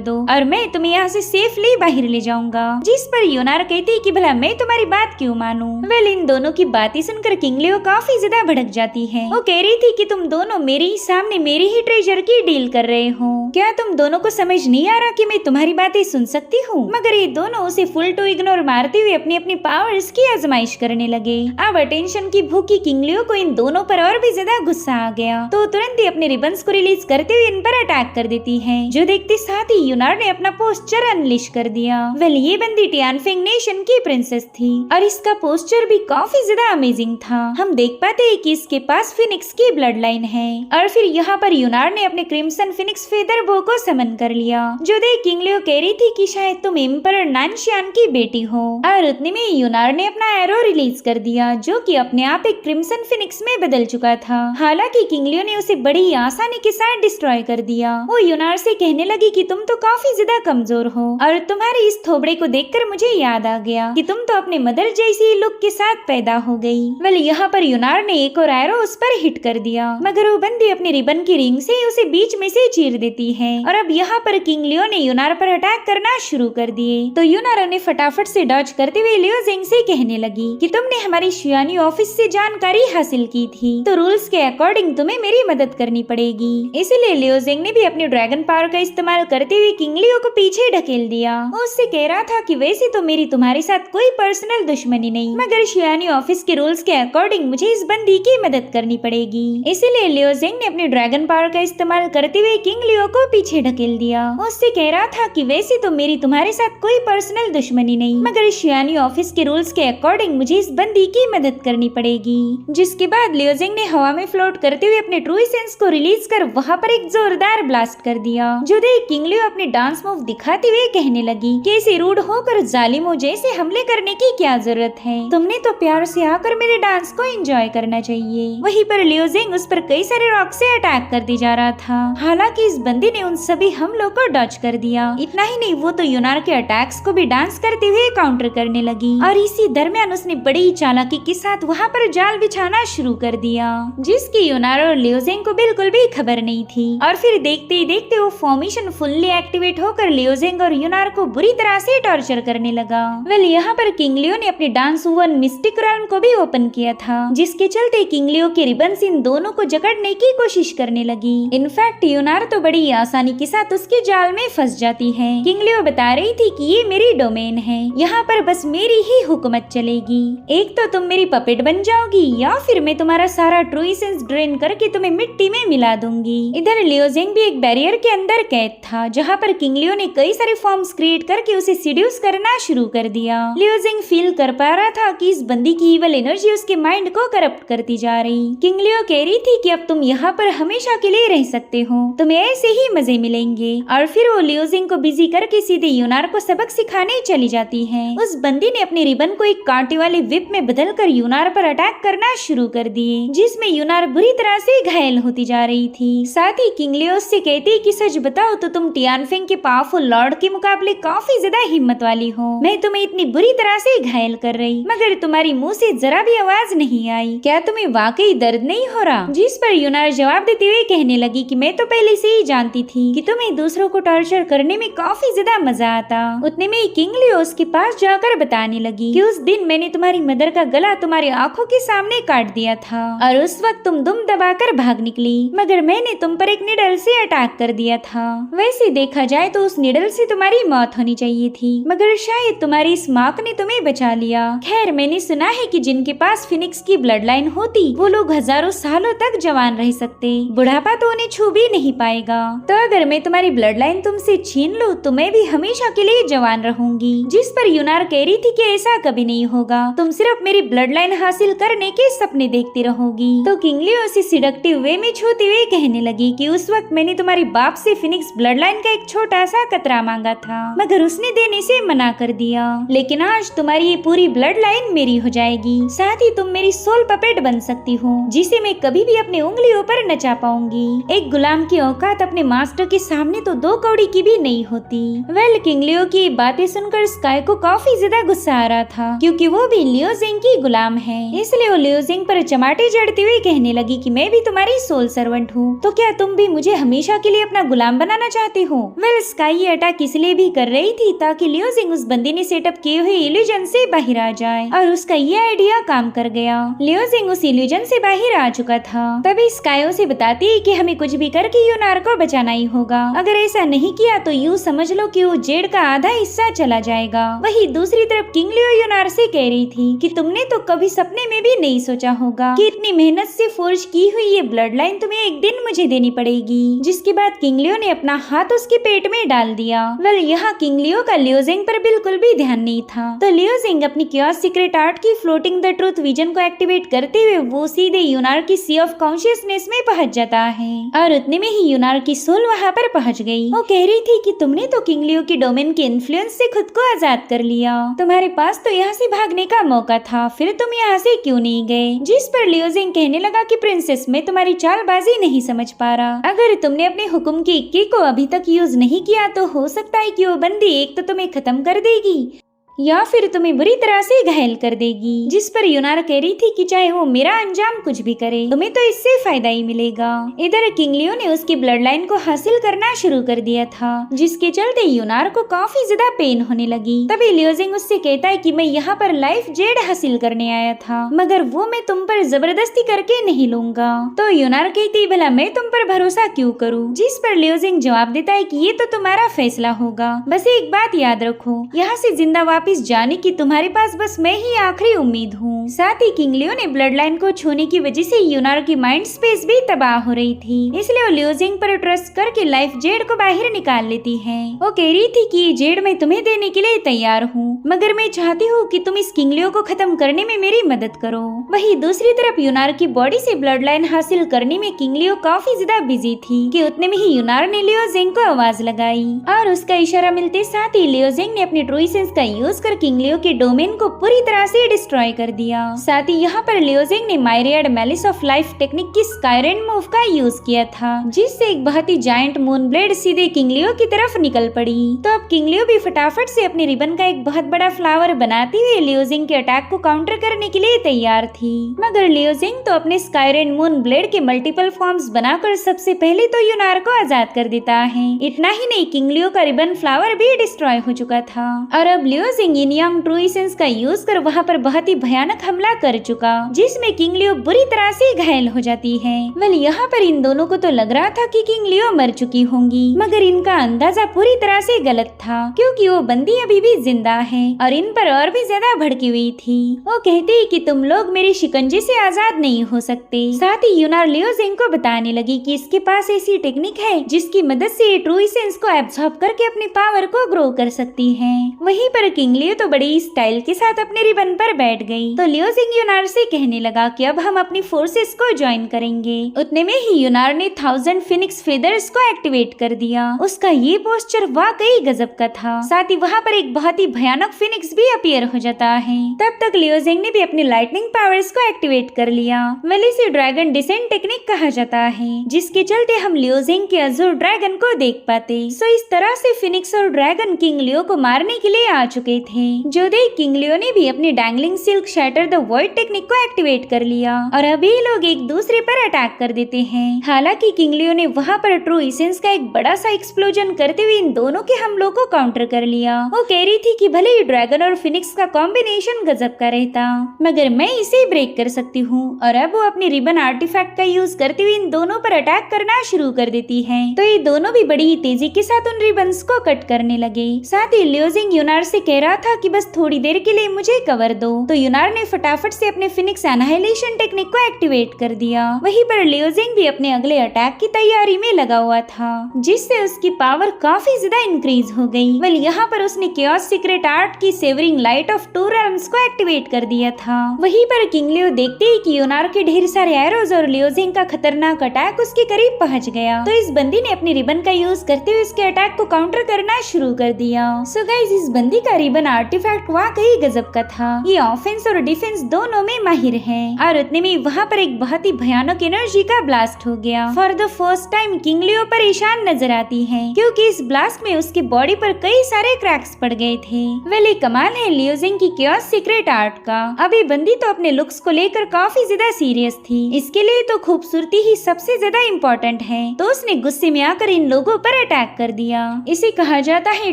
दो और मैं तुम्हें यहाँ से सेफली बाहर ले जाऊंगा, जिस पर यूनार कहती कि भला मैं तुम्हारी बात क्यों मानूं। वेल इन दोनों की बातें सुनकर किंग लियो काफी ज्यादा भड़क जाती है। वो कह रही थी कि तुम दोनों मेरे ही सामने मेरी ही ट्रेजर की डील कर रहे हो, क्या तुम दोनों को समझ नहीं आ रहा कि मैं तुम्हारी बातें सुन सकती हूँ? मगर ये दोनों उसे फुल टू इग्नोर मारते हुए अपनी अपनी पावर्स की आजमाइश करने लगे। अब अटेंशन की भूखी किंग लियो को इन दोनों पर और भी ज्यादा गुस्सा आ गया, तो तुरंत ही अपने रिबन्स को रिलीज करते हुए इन पर अटैक कर देती है, जो देखते साथ ही यूनार ने अपना पोस्चर अनलिश कर दिया। वेल ये बंदी टियानफिंग नेशन की प्रिंसेस थी और इसका पोस्चर भी काफी ज्यादा अमेजिंग था। हम देख पाते हैं कि इसके पास फिनिक्स की ब्लड लाइन है। और फिर यहाँ पर यूनार ने अपने क्रिम्सन फिनिक्स फेदर बो को समन कर लिया, जो देख किंग लियो कह रही थी कि शायद तुम एम्परर नानशियान की बेटी हो। और उतने में यूनार ने अपना एरो रिलीज कर दिया, जो कि अपने आप एक क्रिम्सन फिनिक्स में बदल चुका था। हालांकि किंग लियो ने उसे बड़ी आसानी के साथ डिस्ट्रॉय कर दिया। वो यूनार से कहने लगी कि तुम तो काफी ज्यादा कमजोर हो और तुम्हारे इस थोबड़े को देखकर मुझे याद आ गया कि तुम तो अपने मदर जैसी लुक के साथ पैदा हो गई। वेल यहाँ पर यूनार ने एक और एरो उस पर हिट कर दिया, मगर वो बंदी अपनी रिबन की रिंग से उसे बीच में से चीर देती है और अब यहाँ पर किंग लियो ने यूनार पर अटैक करना शुरू कर दिए। तो यूनार उन्हें फटाफट से डॉज करते हुए लियो जेंग से कहने लगी कि तुमने हमारी शियानी ऑफिस से जानकारी हासिल की थी, तो रूल्स के अकॉर्डिंग तुम्हें मेरी मदद करनी पड़ेगी। इसीलिए लियो जेंग ने भी अपनी ड्रैगन पावर का इस्तेमाल करते हुए किंग लियो को पीछे ढकेल दिया। वो उससे कह रहा था कि वैसे तो मेरी तुम्हारे साथ कोई पर्सनल दुश्मनी नहीं, मगर शियानी ऑफिस के रूल्स के अकॉर्डिंग मुझे इस बंदी की मदद करनी पड़ेगी। इसीलिए लियो जेंग ने अपनी ड्रैगन पावर का इस्तेमाल करते हुए किंग लियो को पीछे ढकेल दिया। वो उससे कह रहा था कि वैसे तो मेरी तुम्हारे साथ कोई पर्सनल दुश्मनी नहीं, मगर शियानी ऑफिस के रूल्स के अकॉर्डिंग मुझे इस बंदी की मदद करनी पड़ेगी। जिसके बाद लियो जेंग ने हवा में फ्लोट करते हुए अपने ट्रू एसेंस को रिलीज कर वहाँ पर एक जोरदार ब्लास्ट कर दिया, जो देख किंग लियो अपने डांस मूव दिखाते हुए कहने लगी कि ऐसे रूड होकर जालिमों जैसे हमले करने की क्या जरूरत है, तुमने तो प्यार से आकर मेरे डांस को एंजॉय करना चाहिए। वहीं पर लियो जेंग उस पर कई सारे रॉक से अटैक कर दी जा रहा था। हालांकि इस बंदी ने उन सभी हमलों को डॉज कर दिया। इतना ही नहीं, वो तो यूनार के अटैक्स को भी डांस करते हुए काउंटर करने लगी और इसी दरमियान उसने बड़ी चालाकी के साथ वहाँ पर जाल बिछाना शुरू कर दिया, जिसकी यूनार और लियो जेंग को बिल्कुल भी खबर नहीं थी। और फिर देखते ही देखते वो फॉर्मेशन फुल्ली एक्टिवेट होकर लियो जेंग और यूनार को बुरी तरह से टॉर्चर करने लगा। वेल यहाँ पर किंग लियो ने अपने डांस वन मिस्टिक realm को भी ओपन किया था, जिसके चलते किंग लियो के रिबन्स इन दोनों को जकड़ने की कोशिश करने लगी। इनफैक्ट यूनार तो बड़ी आसानी के साथ उसके जाल में फंस जाती है। किंग लियो बता रही थी कि ये मेरी डोमेन है, यहाँ पर बस मेरी ही हुकूमत चलेगी। एक तो तुम मेरी पपेट बन जाओगी या फिर मैं तुम्हारा सारा ट्रू एसेंस ड्रेन करके तुम्हें मिट्टी में मिला दूंगी। इधर लियो जेंग भी एक बैरियर के अंदर कैद था, जहाँ पर किंग लियो ने कई सारे फॉर्म्स क्रिएट करके उसे सीड्यूस करना शुरू कर दिया। लियो जेंग फील कर पा रहा था कि इस बंदी की इवल एनर्जी उसके माइंड को करप्ट करती जा रही। किंग लियो कह रही थी कि अब तुम यहाँ पर हमेशा के लिए रह सकते हो, तुम्हें ऐसे ही मजे मिलेंगे। और फिर वो लियो जेंग को बिजी करके सीधे यूनार को सबक सिखाने चली जाती है। उस बंदी ने अपने रिबन को एक कांटे वाले विप में बदलकर यूनार पर अटैक करना शुरू कर दिए, जिसमें यूनार बुरी तरह से घायल होती जा रही थी। साथ ही किंग लियो से कहती कि सच बताओ तो तुम टियानफेंग के पावरफुल लॉर्ड के मुकाबले काफी ज्यादा हिम्मत वाली हो। मैं तुम्हें इतनी बुरी तरह से घायल कर रही, मगर तुम्हारी मुंह से जरा भी आवाज नहीं आई। क्या तुम्हें वाकई दर्द नहीं हो रहा? जिस पर यूनार जवाब देते हुए कहने लगी कि मैं तो पहले से ही जानती थी कि तुम्हें दूसरों को टॉर्चर करने में काफी ज्यादा मजा आता। उतने में किंग लियो उसके पास जाकर बताने लगी कि उस दिन मैंने तुम्हारी मदर का गला तुम्हारी आंखों के सामने काट दिया था और उस वक्त तुम दुम दबाकर भाग निकली, मगर मैंने तुम पर एक निडल से अटैक कर दिया था। वैसे देखा जाए तो उस निडल से तुम्हारी मौत होनी चाहिए थी, मगर शायद तुम्हारी इस मार्क ने तुम्हें बचा लिया। खैर मैंने सुना है कि जिनके पास फिनिक्स की ब्लड लाइन होती वो लोग हजारों सालों तक जवान रह सकते, बुढ़ापा तो उन्हें छू भी नहीं पाएगा। तो अगर मैं तुम्हारी ब्लड लाइन तुमसे छीन लूं तो मैं भी हमेशा के लिए जवान रहूंगी। जिस पर यूनार कह रही थी कि ऐसा कभी नहीं होगा, तुम सिर्फ मेरी ब्लड लाइन हासिल करने के सपने देखती रहोगी। तो किंग लियो उसे सिडक्टिव वे में छूते हुए कहने लगी कि उस वक्त मैंने तुम्हारे बाप से फिनिक्स ब्लड लाइन का एक छोटा सा कतरा मांगा था, मगर उसने देने से मना कर दिया। लेकिन आज तुम्हारी ये पूरी ब्लड लाइन मेरी हो जाएगी, साथ ही तुम मेरी सोल पपेट बन सकती हो, जिसे मैं कभी भी अपने उंगलियों पर नचा पाऊंगी। एक गुलाम की औकात अपने मास्टर के सामने तो 2 कौड़ी की भी नहीं होती। वेल किंग लियो की बातें सुनकर स्काई को काफी ज्यादा गुस्सा आ रहा था, क्योंकि वो भी लियो जेंग की गुलाम है। इसलिए वो लियो जेंग पर चमाटे जड़ते हुए कहने लगी कि मैं भी तुम्हारी सोल सर्वेंट हूँ, तो क्या तुम भी मुझे हमेशा के लिए अपना गुलाम बनाना चाहते हो? वेल स्काई ये अटैक इसलिए भी कर रही थी ताकि लियो जेंग उस बंदी ने सेटअप किए हुए इल्यूजन से बाहर आ जाए, और उसका ये आइडिया काम कर गया। लियो जेंग उस इल्यूजन से बाहर आ चुका था। तभी स्काई उसे बताती है कि हमें कुछ भी करके यूनार को बचाना ही होगा, अगर ऐसा नहीं किया तो यूँ समझ लो कि वो जेड का आधा हिस्सा चला जाएगा। वही दूसरी तरफ किंग लियो यूनार से कह रही थी कि तुमने तो कभी सपने में भी नहीं सोचा होगा कि इतनी मेहनत से फोर्ज की हुई ये ब्लड लाइन तुम्हें एक दिन मुझे देनी पड़ेगी। जिसके बाद किंग लियो ने अपना हाथ उसके पेट में डाल दिया। वेल यहाँ किंग लियो का लियो जेंग पर बिल्कुल भी ध्यान नहीं था, तो लियो जेंग अपनी क्योस सीक्रेट आर्ट की फ्लोटिंग द ट्रूथ विजन को एक्टिवेट करते हुए वो सीधे यूनार की सी ऑफ कॉन्शियसनेस में पहुंच जाता है, और उतने में ही यूनार की सोल वहाँ पर पहुंच गई। वो कह रही थी कि तुमने तो किंग लियो की डोमेन के इन्फ्लुएंस से खुद को आजाद कर लिया, तुम्हारे पास तो यहाँ से भागने का मौका था, फिर तुम यहाँ से क्यों नहीं गए? जिस पर लियो जेंग कहने लगा कि प्रिंसेस मैं तुम्हारी चालबाजी नहीं समझ पा रहा, अगर तुमने अपने हुक्म के इक्के को अभी तक यूज नहीं किया तो हो सकता है कि वो बंदी एक तो तुम्हें खत्म कर देगी या फिर तुम्हें बुरी तरह से घायल कर देगी। जिस पर यूनार कह रही थी कि चाहे वो मेरा अंजाम कुछ भी करे, तुम्हें तो इससे फायदा ही मिलेगा। इधर किंग लियो ने उसकी ब्लड लाइन को हासिल करना शुरू कर दिया था, जिसके चलते यूनार को काफी ज्यादा पेन होने लगी। तभी लियोजिंग उससे कहता है कि मैं यहाँ पर लाइफ जेड हासिल करने आया था, मगर वो मैं तुम पर जबरदस्ती करके नहीं लूंगा। तो यूनार कहती भला मैं तुम पर भरोसा क्यों करूँ? जिस पर लियोजिंग जवाब देता है कि ये तो तुम्हारा फैसला होगा, बस एक बात याद रखो, यहाँ से जिंदा वापस जाने की तुम्हारे पास बस मैं ही आखिरी उम्मीद हूँ। साथ ही किंग लियो ने ब्लड लाइन को छूने की वजह से यूनार की माइंड स्पेस भी तबाह हो रही थी, इसलिए वो लियोजिंग पर ट्रस्ट करके लाइफ जेड को बाहर निकाल लेती है। वो कह रही थी कि ये जेड मैं तुम्हें देने के लिए तैयार हूँ, मगर मैं चाहती हूँ कि तुम इस किंग लियो को खत्म करने में मेरी मदद करो। वही दूसरी तरफ यूनार की बॉडी से ब्लड लाइन हासिल करने में किंग लियो काफी ज्यादा बिजी थी कि उतने में ही यूनार ने लियोजिंग को आवाज लगाई और उसका इशारा मिलते साथ ही लियोजिंग ने अपनी ट्रू एसेंस का यूज कर किंग लियो के डोमेन को पूरी तरह से डिस्ट्रॉय कर दिया। साथ ही यहाँ पर लियोजिंग ने मायरियाड मैलिस ऑफ लाइफ टेक्निक की स्काईरेन मूव का यूज किया था, जिससे एक बहुत ही जायंट मून ब्लेड सीधे किंग लियो की तरफ निकल पड़ी। तो अब किंग लियो भी फटाफट से अपने रिबन का एक बहुत बड़ा फ्लावर बनाते हुए लियोजिंग के अटैक को काउंटर करने के लिए तैयार थी, मगर लियोजिंग तो अपने स्काईरेन मून ब्लेड के मल्टीपल फॉर्म्स बनाकर सबसे पहले तो यूनार को आजाद कर देता है। इतना ही नहीं, किंग लियो का रिबन फ्लावर भी डिस्ट्रॉय हो चुका था और अब लियोजिंग इन यांग ट्रू एसेंस का यूज कर वहाँ पर बहुत ही भयानक हमला कर चुका, जिसमें किंग लियो बुरी तरह से घायल हो जाती है। वेल यहाँ पर इन दोनों को तो लग रहा था कि किंग लियो मर चुकी होंगी, मगर इनका अंदाजा पूरी तरह से गलत था, क्योंकि वो बंदी अभी भी जिंदा है और इन पर और भी ज्यादा भड़की हुई थी। वो कहती कि तुम लोग मेरे शिकंजे से आजाद नहीं हो सकते। साथ ही यूनार लियोजिंग को बताने लगी कि इसके पास ऐसी टेक्निक है जिसकी मदद से ये ट्रू एसेंस को एब्सॉर्ब करके अपनी पावर को ग्रो कर सकती है। वहीं पर किंग लियो तो बड़ी स्टाइल के साथ अपने रिबन पर बैठ गई। तो लियोजिंग यूनार से कहने लगा कि अब हम अपनी फोर्सेस को ज्वाइन करेंगे। उतने में ही यूनार ने 1000 फिनिक्स फेदर्स को एक्टिवेट कर दिया। उसका ये पोस्चर वाकई गजब का था। साथ ही वहाँ पर एक बहुत ही भयानक फिनिक्स भी अपीयर हो जाता है। तब तक लियोजिंग ने भी अपनी लाइटनिंग पावर्स को एक्टिवेट कर लिया। वेल इसे ड्रैगन डिसेंट टेक्निक कहा जाता है, जिसके चलते हम लियोजिंग के अज़ूर ड्रैगन को देख पाते। सो इस तरह से फिनिक्स और ड्रैगन किंग लियो को मारने के लिए आ चुके थे। जो देख किंग लियो ने भी अपनी dangling silk shatter the void technique को एक्टिवेट कर लिया और अभी लोग एक दूसरे पर अटैक कर देते हैं। हालांकि किंग लियो ने वहाँ पर ट्रू एसेंस का एक बड़ा सा एक्सप्लोजन करते हुए इन दोनों के हमलों को काउंटर कर लिया। वो कह रही थी कि भले ही ड्रैगन और फिनिक्स का कॉम्बिनेशन गजब का रहता, मगर मैं इसे ब्रेक कर सकती हूँ। और अब वो अपनी रिबन आर्टिफैक्ट का यूज करते हुए इन दोनों पर अटैक करना शुरू कर देती है। तो ये दोनों भी बड़ी ही तेजी के साथ उन रिबन्स को कट करने लगे। साथ ही लियोजिंग यूनार से कह रहा था कि बस थोड़ी देर के लिए मुझे कवर दो। तो यूनार ने फटाफट से अपने फिनिक्स एनाहिलेशन टेक्निक को एक्टिवेट कर दिया। वहीं पर लियोजिंग भी अपने अगले अटैक की तैयारी में लगा हुआ था, जिससे उसकी पावर काफी ज्यादा इंक्रीज हो गई। वेल यहाँ पर उसने केओस सीक्रेट आर्ट की severing light of two realms को एक्टिवेट कर दिया था। वहीं पर किंग लियो देखते ही कि यूनार के ढेर सारे एरोज और लियोजिंग का खतरनाक अटैक उसके करीब पहुंच गया, तो इस बंदी ने अपनी रिबन का यूज करते हुए इसके अटैक को काउंटर करना शुरू कर दिया। सो गाइस, इस बंदी का रिबन आर्टिफैक्ट वाकई गजब का था। ये ऑफेंस और डिफेंस दोनों में माहिर है। और उतने में वहाँ पर एक बहुत ही भयानक एनर्जी का ब्लास्ट हो गया। For the first time king Leo परेशान नजर आती है, क्योंकि इस ब्लास्ट में उसकी बॉडी पर कई सारे क्रैक्स पड़ गए थे। वेल कमाल है लियोजिंग की केओस सीक्रेट आर्ट का। अभी बंदी तो अपने लुक्स को लेकर काफी ज्यादा सीरियस थी। इसके लिए तो खूबसूरती ही सबसे ज्यादा इम्पोर्टेंट है। तो उसने गुस्से में आकर इन लोगों पर अटैक कर दिया। इसे कहा जाता है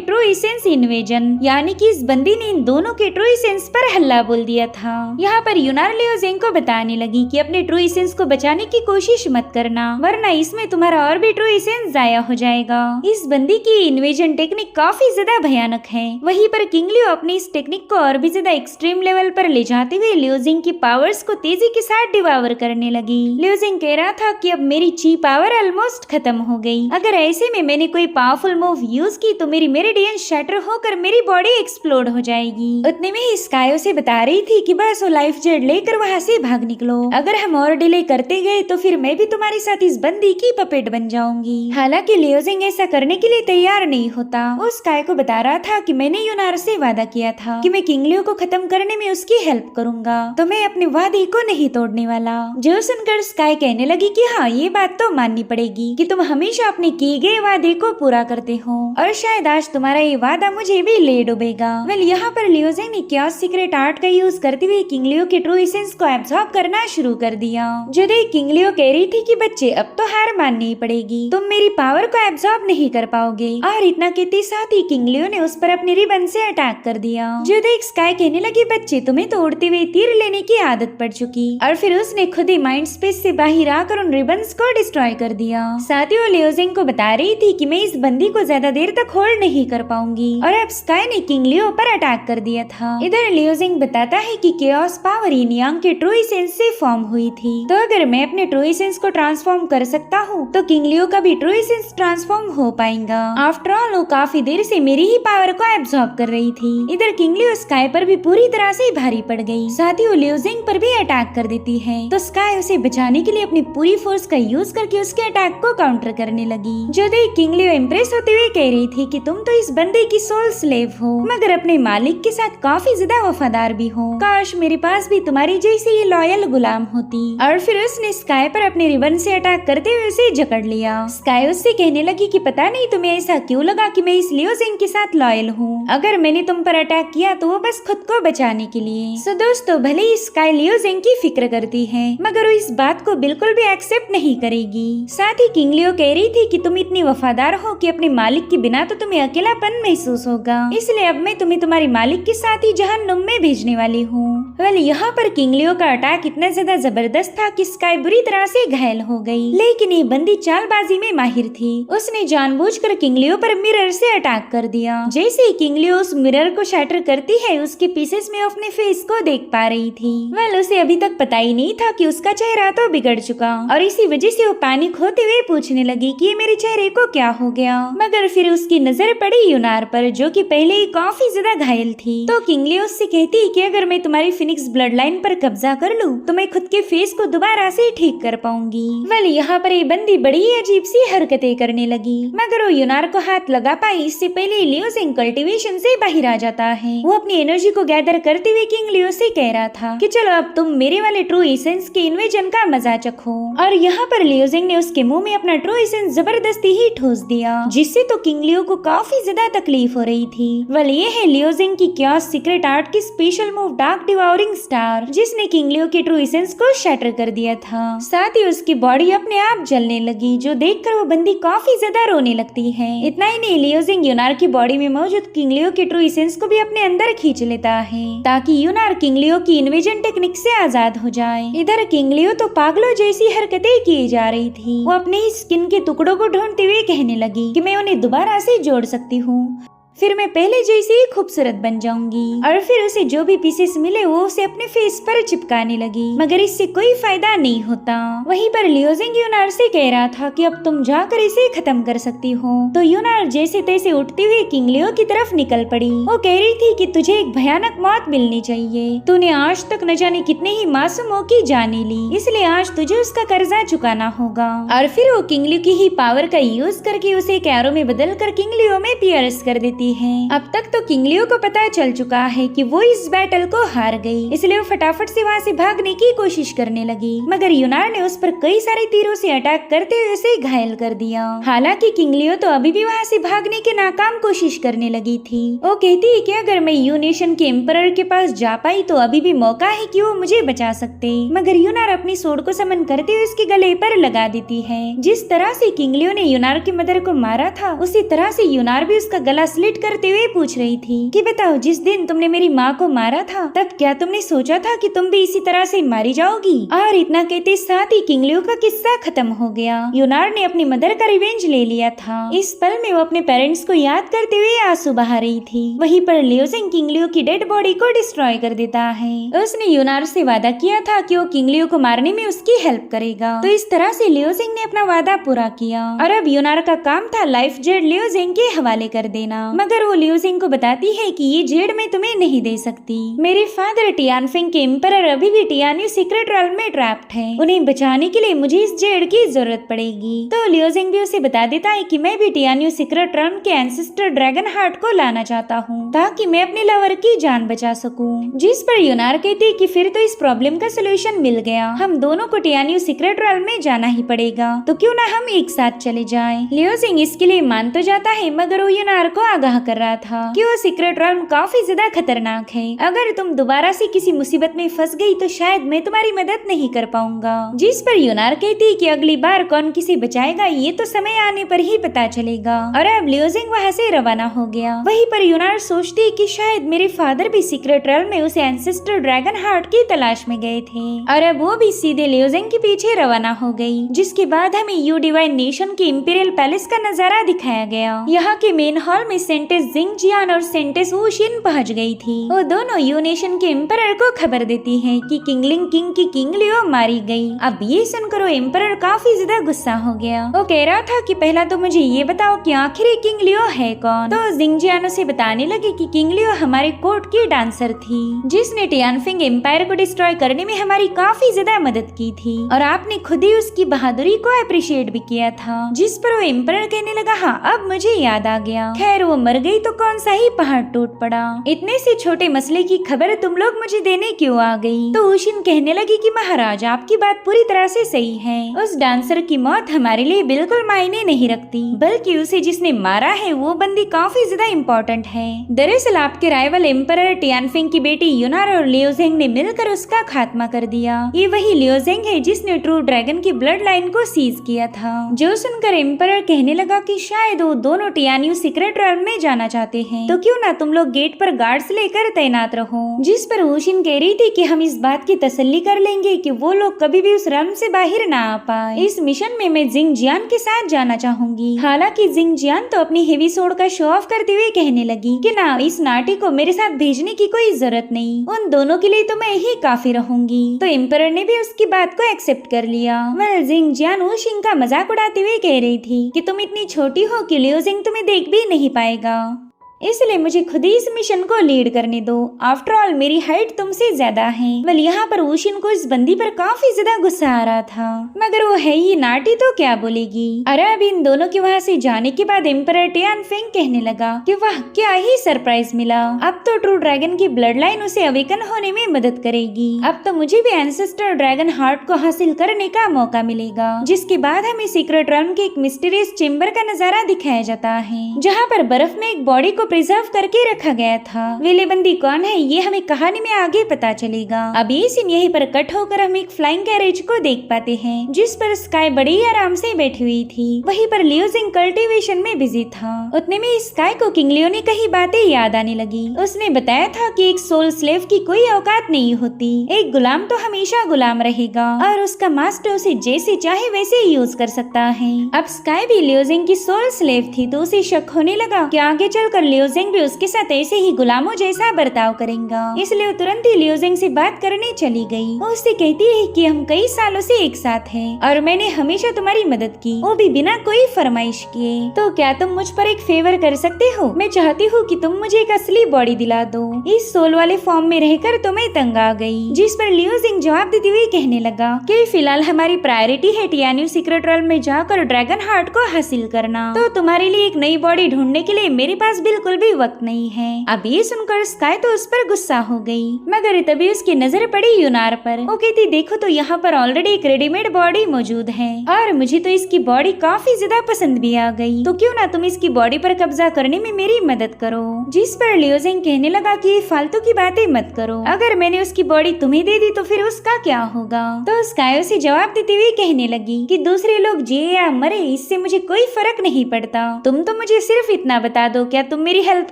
ट्रू एसेंस इन्वेजन, यानी कि इस बंदी ने इन दोनों के ट्रू एसेंस पर हल्ला बोल दिया था। यहाँ पर यूनार लियोजिंग को बताने लगी कि अपने ट्रू एसेंस को बचाने की कोशिश मत करना, वरना इसमें तुम्हारा और भी ट्रू एसेंस जाया हो जाएगा। इस बंदी की इन्वेजन टेक्निक काफी ज्यादा भयानक है। वहीं पर किंग लियो अपनी इस टेक्निक को और भी ज्यादा एक्सट्रीम लेवल पर ले जाते हुए लियोजिंग की पावर्स को तेजी के साथ डिवावर करने लगी। लियोजिंग कह रहा था कि अब मेरी ची पावर ऑलमोस्ट खत्म हो गई। अगर ऐसे में मैंने कोई पावरफुल मूव यूज की तो मेरी मेरिडियन शैटर होकर मेरी बॉडी एक्सप्लोड हो जाएगी। उतने में ही स्काई उसे बता रही थी कि बस वो लाइफ जैकेट लेकर वहाँ से भाग निकलो, अगर हम और डिले करते गए तो फिर मैं भी तुम्हारे साथ इस बंदी की पपेट बन जाऊंगी। हालांकि लियोजिंग ऐसा करने के लिए तैयार नहीं होता। वो स्काई को बता रहा था कि मैंने यूनार से वादा किया था कि मैं किंग लियो को खत्म करने में उसकी हेल्प करूंगा, तो मैं अपने वादे को नहीं तोड़ने वाला। जो सुनकर स्काई कहने लगी कि हाँ, ये बात तो माननी पड़ेगी कि तुम हमेशा अपने किए गए वादे को पूरा करते हो, और शायद आज तुम्हारा ये वादा मुझे भी ले डूबेगा। वेल, यहाँ पर लियोजिंग ने क्योस सीक्रेट आर्ट का यूज करते हुए किंग लियो के ट्रू एसेंस को एब्सॉर्ब करना शुरू कर दिया। जो देख किंग लियो कह रही थी कि बच्चे, अब तो हार माननी पड़ेगी, तुम मेरी पावर को एब्सॉर्ब नहीं कर पाओगे। और इतना कहते साथ ही किंग लियो ने उस पर अपने रिबन से अटैक कर दिया। जो देख स्काई कहने लगी, बच्चे, तुम्हें तो उड़ते हुए तीर लेने की आदत पड़ चुकी। और फिर उसने खुद ही माइंड स्पेस से बाहर आकर उन रिबन्स को डिस्ट्रॉय कर दिया। साथ ही वो लियोजिंग को बता रही थी कि मैं इस बंदी को ज्यादा देर तक होल्ड नहीं कर पाऊंगी। और अब स्काई ने किंग लियो पर अटैक कर दिया था। इधर लियोजिंग बताता है कि केओस पावर यिन यांग के ट्रू एसेंस से फॉर्म हुई थी, तो अगर मैं अपने ट्रू एसेंस को ट्रांसफॉर्म कर सकता हूँ तो किंग लियो का भी ट्रू एसेंस ट्रांसफॉर्म हो पाएगा। आफ्टर ऑल वो काफी देर से मेरी ही पावर को एब्सॉर्ब कर रही थी। इधर किंग लियो स्काई पर भी पूरी तरह से भारी पड़ गई। साथ ही वो लियोजिंग पर भी अटैक कर देती है, तो स्काई उसे बचाने के लिए अपनी पूरी फोर्स का यूज करके उसके अटैक को काउंटर करने लगी। जो देख किंग लियो इम्प्रेस होते हुए कह रही थी कि तुम तो इस बंदे की सोल स्लेव हो, मगर अपने मालिक के साथ काफी ज्यादा वफादार भी हो। काश मेरे पास भी तुम्हारी जैसी ये लॉयल गुलाम होती। और फिर उसने स्काई पर अपने रिबन से अटैक करते हुए उसे जकड़ लिया। स्काई उससे कहने लगी कि पता नहीं तुम्हें ऐसा क्यों लगा कि मैं इस लियोजिंग के साथ लॉयल हूँ। अगर मैंने तुम पर अटैक किया तो वो बस खुद को बचाने के लिए। सो दोस्तों, भले ही स्काई लियोजिंग की फिक्र करती है, मगर वो इस बात को बिल्कुल भी एक्सेप्ट नहीं करेगी। साथ ही किंग लियो कह रही थी कि तुम इतनी वफादार हो कि अपने मालिक के बिना तो तुम्हें अकेलापन महसूस होगा, इसलिए अब मैं तुम्हें तुम्हारे मालिक के साथ ही जहन्नुम में भेजने वाली हूँ। वेल, यहाँ पर किंग लियो का अटैक इतना ज्यादा जबरदस्त था कि स्काई बुरी तरह से घायल हो गई, लेकिन ये बंदी चालबाजी में माहिर थी। उसने जानबूझकर किंग लियो पर मिरर से अटैक कर दिया। जैसे ही किंग लियो उस मिरर को शैटर करती है, उसके पीसेस में अपने फेस को देख पा रही थी। वेल, उसे अभी तक पता ही नहीं था कि उसका चेहरा तो बिगड़ चुका, और इसी वजह से वो पैनिक होते हुए पूछने लगी कि ये मेरे चेहरे को क्या हो गया। मगर फिर उसकी नजर पड़ी यूनार पर, जो कि पहले ही काफी ज्यादा घायल थी। तो किंग लियो उससे कहती कि अगर मैं तुम्हारी फिनिक्स ब्लड लाइन पर कब्जा कर लूं तो मैं खुद के फेस को दोबारा से ठीक कर पाऊंगी। वेल, यहाँ पर ये बंदी बड़ी अजीब सी हरकतें करने लगी, मगर वो यूनार को हाथ लगा पाई इससे पहले लियोजिंग कल्टीवेशन से बाहर आ जाता है। वो अपनी एनर्जी को गैदर करते हुए किंग लियो से कह रहा था कि चलो अब तुम मेरे वाले ट्रू एसेंस के इन्वेजन का मजा चखो। और यहाँ पर लियोजिंग ने उसके मुंह में अपना ट्रू एसेंस जबरदस्ती ही ठूस दिया, जिससे तो किंग लियो को काफी ज्यादा तकलीफ हो रही थी। वेल, ये है लियोजिंग की क्योस सीक्रेट आर्ट की special move dark devouring star, जिसने किंग लियो के ट्रू एसेंस को शैटर कर दिया था। साथ ही उसकी बॉडी अपने आप जलने लगी, जो देखकर वो बंदी काफी ज्यादा रोने लगती है। इतना ही नहीं, लियोजिंग यूनार की बॉडी में मौजूद किंग लियो के ट्रू एसेंस को भी अपने अंदर खींच लेता है, ताकि यूनार किंग लियो की इन्वेजन टेक्निक से आजाद हो जाए। इधर किंग लियो तो पागलों जैसी हरकतें की जा रही थी। वो अपने ही स्किन के टुकड़ों को ढूंढते हुए कहने लगी कि मैं उन्हें दोबारा से जोड़ सकती हूँ, फिर मैं पहले जैसे ही खूबसूरत बन जाऊंगी। और फिर उसे जो भी पीसेस मिले वो उसे अपने फेस पर चिपकाने लगी, मगर इससे कोई फायदा नहीं होता। वहीं पर लियोजिंग यूनार से कह रहा था कि अब तुम जाकर इसे खत्म कर सकती हो। तो यूनार जैसे तैसे उठते हुए किंग लियो की तरफ निकल पड़ी। वो कह रही थी कि तुझे एक भयानक मौत मिलनी चाहिए, तूने आज तक न जाने कितने ही मासूमों की जाने ली, इसलिए आज तुझे उसका कर्जा चुकाना होगा। और फिर वो किंग लियो की ही पावर का यूज करके उसे एक एरो में बदल कर किंग लियो में पियर्स कर देती है। अब तक तो किंग लियो को पता चल चुका है कि वो इस बैटल को हार गई, इसलिए वो फटाफट से वहाँ से भागने की कोशिश करने लगी, मगर यूनार ने उस पर कई सारे तीरों से अटैक करते हुए उसे घायल कर दिया। हालांकि किंग लियो तो अभी भी वहाँ से भागने की नाकाम कोशिश करने लगी थी। वो कहती है कि अगर मैं यू नेशन के एम्परर के पास जा पाई तो अभी भी मौका है कि वो मुझे बचा सकते, मगर यूनार अपनी सोर्ड को समन करते हुए उसके गले पर लगा देती है। जिस तरह से किंग लियो ने यूनार की मदर को मारा था, उसी तरह से यूनार भी उसका गला स्लिट करते हुए पूछ रही थी कि बताओ, जिस दिन तुमने मेरी माँ को मारा था तब क्या तुमने सोचा था कि तुम भी इसी तरह से मारी जाओगी। और इतना कहते साथ ही किंग लियो का किस्सा खत्म हो गया। यूनार ने अपनी मदर का रिवेंज ले लिया था। इस पल में वो अपने पेरेंट्स को याद करते हुए आंसू बहा रही थी। वहीं पर लियोजिंग किंग लियो की डेड बॉडी को डिस्ट्रॉय कर देता है। उसने यूनार से वादा किया था कि वो किंग लियो को मारने में उसकी हेल्प करेगा, तो इस तरह से लियोजिंग ने अपना वादा पूरा किया। और अब यूनार का काम था लाइफ जेड लियोजिंग के हवाले कर देना, मगर वो लियोजिंग को बताती है कि ये जेड मैं तुम्हें नहीं दे सकती। मेरे फादर टियानफिंग के एम्परर अभी भी टियान्यू सीक्रेट रेल्म में ट्रैप्ड है, उन्हें बचाने के लिए मुझे इस जेड की जरूरत पड़ेगी। तो लियोजिंग भी उसे बता देता है कि मैं भी टियान्यू सीक्रेट रेल्म के एंसेस्टर ड्रैगन हार्ट को लाना चाहता हूँ ताकि मैं अपने लवर की जान बचा सकूं। जिस पर यूनार कहती है कि फिर तो इस प्रॉब्लम का सोल्यूशन मिल गया, हम दोनों को टियान्यू सीक्रेट रेल्म में जाना ही पड़ेगा, तो क्यों ना हम एक साथ चले जाएं। लियोजिंग इसके लिए मान तो जाता है, मगर वो यूनार को आगाह कर रहा था कि वो सीक्रेट रेल्म काफी ज्यादा खतरनाक है, अगर तुम दोबारा से किसी मुसीबत में फंस गई तो शायद मैं तुम्हारी मदद नहीं कर पाऊंगा। जिस पर यूनार कहती है कि अगली बार कौन किसे बचाएगा ये तो समय आने पर ही पता चलेगा। और अब लियोजिंग वहाँ से रवाना हो गया। वहीं पर यूनार सोचती है कि शायद मेरे फादर भी सीक्रेट रेल्म में उसे एंसेस्टर ड्रैगन हार्ट की तलाश में गए थे, और अब वो भी सीधे लियोजिंग के पीछे रवाना हो गई। जिसके बाद हमें यू डिवाइन नेशन के इंपीरियल पैलेस का नजारा दिखाया गया। यहाँ के मेन हॉल में सेंटेस जिंगजियान और सेंटेस वुशिन पहुँच गई थी। वो दोनों यू नेशन के एम्परर को खबर देती है कि किंगलिंग किंग की किंग लियो मारी गई। अब ये सुनकर वो एम्परर काफी ज्यादा गुस्सा हो गया। वो कह रहा था कि पहला तो मुझे ये बताओ कि आखिर किंग लियो है कौन। तो जिंगजियान उसे बताने लगे कि किंग लियो हमारे कोर्ट की डांसर थी, जिसने टियानफिंग एम्पायर को डिस्ट्रॉय करने में हमारी काफी ज्यादा मदद की थी, और आपने खुद ही उसकी बहादुरी को अप्रिशिएट भी किया था। जिस पर वो एम्परर कहने लगा, हाँ अब मुझे याद आ गया, खैर वो मर गई तो कौन सा ही पहाड़ टूट पड़ा, इतने से छोटे मसले की खबर तुम लोग मुझे देने क्यों आ गई। तो वुशिन कहने लगी कि महाराज आपकी बात पूरी तरह से सही है, उस डांसर की मौत हमारे लिए बिल्कुल मायने नहीं रखती, बल्कि उसे जिसने मारा है वो बंदी काफी ज्यादा इम्पोर्टेंट है। दरअसल आपके राइवल एम्परर टियानफिंग की बेटी यूनार और लियोजिंग ने मिलकर उसका खात्मा कर दिया। ये वही लियोजिंग है जिसने ट्रू ड्रैगन की ब्लड लाइन को सीज किया था। जो सुनकर एम्परर कहने लगा कि शायद वो दोनों टियान्यू सीक्रेट रेल्म में जाना चाहते हैं, तो क्यों ना तुम लोग गेट पर गार्ड्स लेकर तैनात रहो। जिस पर वुशिन कह रही थी कि हम इस बात की तसल्ली कर लेंगे कि वो लोग कभी भी उस रेल्म से बाहर ना आ पाए। इस मिशन में मैं जिंगजियान के साथ जाना चाहूंगी। हालांकि जिंगजियान तो अपनी हेवी सोड का शो ऑफ करते हुए कहने लगी कि ना, इस नाटी को मेरे साथ भेजने की कोई जरूरत नहीं, उन दोनों के लिए तो मैं ही काफी रहूंगी। तो एम्परर ने भी उसकी बात को एक्सेप्ट कर लिया। वेल जिंगजियान वुशिन का मजाक उड़ाते हुए कह रही थी कि तुम इतनी छोटी हो कि लियोजिंग तुम्हें देख भी नहीं पाएगा, इसलिए मुझे खुद ही इस मिशन को लीड करने दो। आफ्टर ऑल मेरी हाइट तुमसे ज्यादा है। वेल यहाँ पर वुशिन को इस बंदी पर काफी ज्यादा गुस्सा आ रहा था, मगर वो है ही नाटी तो क्या बोलेगी। अरे अब इन दोनों के वहाँ से जाने के बाद एम्परर टियानफिंग कहने लगा कि वाह क्या ही सरप्राइज मिला, अब तो ट्रू ड्रैगन की ब्लड लाइन उसे अवेकन होने में मदद करेगी। अब तो मुझे भी एंसेस्टर ड्रैगन हार्ट को हासिल करने का मौका मिलेगा। जिसके बाद हमें सीक्रेट रेल्म के एक मिस्टीरियस चेम्बर का नजारा दिखाया जाता है, जहाँ पर बर्फ में एक बॉडी को प्रिजर्व करके रखा गया था। वेले बंदी कौन है ये हमें कहानी में आगे पता चलेगा। अब ये सीन यहीं पर कट होकर हम एक फ्लाइंग कैरेज को देख पाते हैं, जिस पर स्काई बड़े ही आराम से बैठी हुई थी। वहीं पर लियोजिंग कल्टीवेशन में बिजी था। उतने में स्काई को किंग लियो ने कही बातें याद आने लगी। उसने बताया था कि एक सोल स्लेव की कोई औकात नहीं होती, एक गुलाम तो हमेशा गुलाम रहेगा और उसका मास्टर उसे जैसे चाहे वैसे यूज कर सकता है। अब स्काई भी लियोजिंग की सोल स्लेव थी, तो उसे शक होने लगा कि आगे चलकर लियोजिंग भी उसके साथ ऐसे ही गुलामों जैसा बर्ताव करेगा। इसलिए वो तुरंत ही लियोजिंग से बात करने चली गई। वो उससे कहती है कि हम कई सालों से एक साथ हैं और मैंने हमेशा तुम्हारी मदद की, वो भी बिना कोई फरमाइश किए। तो क्या तुम मुझ पर एक फेवर कर सकते हो? मैं चाहती हूँ कि तुम मुझे एक असली बॉडी दिला दो। इस सोल वाले फॉर्म में रहकर तो मैं तंग आ गई। जिस पर लियोजिंग जवाब देते हुए कहने लगा कि फिलहाल हमारी प्रायोरिटी है टियान्यू सीक्रेट रेल्म में जाकर ड्रैगन हार्ट को हासिल करना, तो तुम्हारे लिए एक नई बॉडी ढूंढने के लिए मेरे पास बिल्कुल भी वक्त नहीं है। अब ये सुनकर स्काई तो उस पर गुस्सा हो गई, मगर तभी उसकी नजर पड़ी यूनार पर। वो कहती देखो तो यहाँ पर ऑलरेडी एक रेडीमेड बॉडी मौजूद है और मुझे तो इसकी बॉडी काफी ज्यादा पसंद भी आ गई, तो क्यों ना तुम इसकी बॉडी पर कब्जा करने में मेरी मदद करो। जिस पर लियोजिंग कहने लगा कि फालतू की बातें मत करो, अगर मैंने उसकी बॉडी तुम्हें दे दी तो फिर उसका क्या होगा। तो स्काई उसे जवाब देते हुए कहने लगी कि दूसरे लोग जिए या मरे इससे मुझे कोई फर्क नहीं पड़ता, तुम तो मुझे सिर्फ इतना बता दो क्या तुम मेरी हेल्प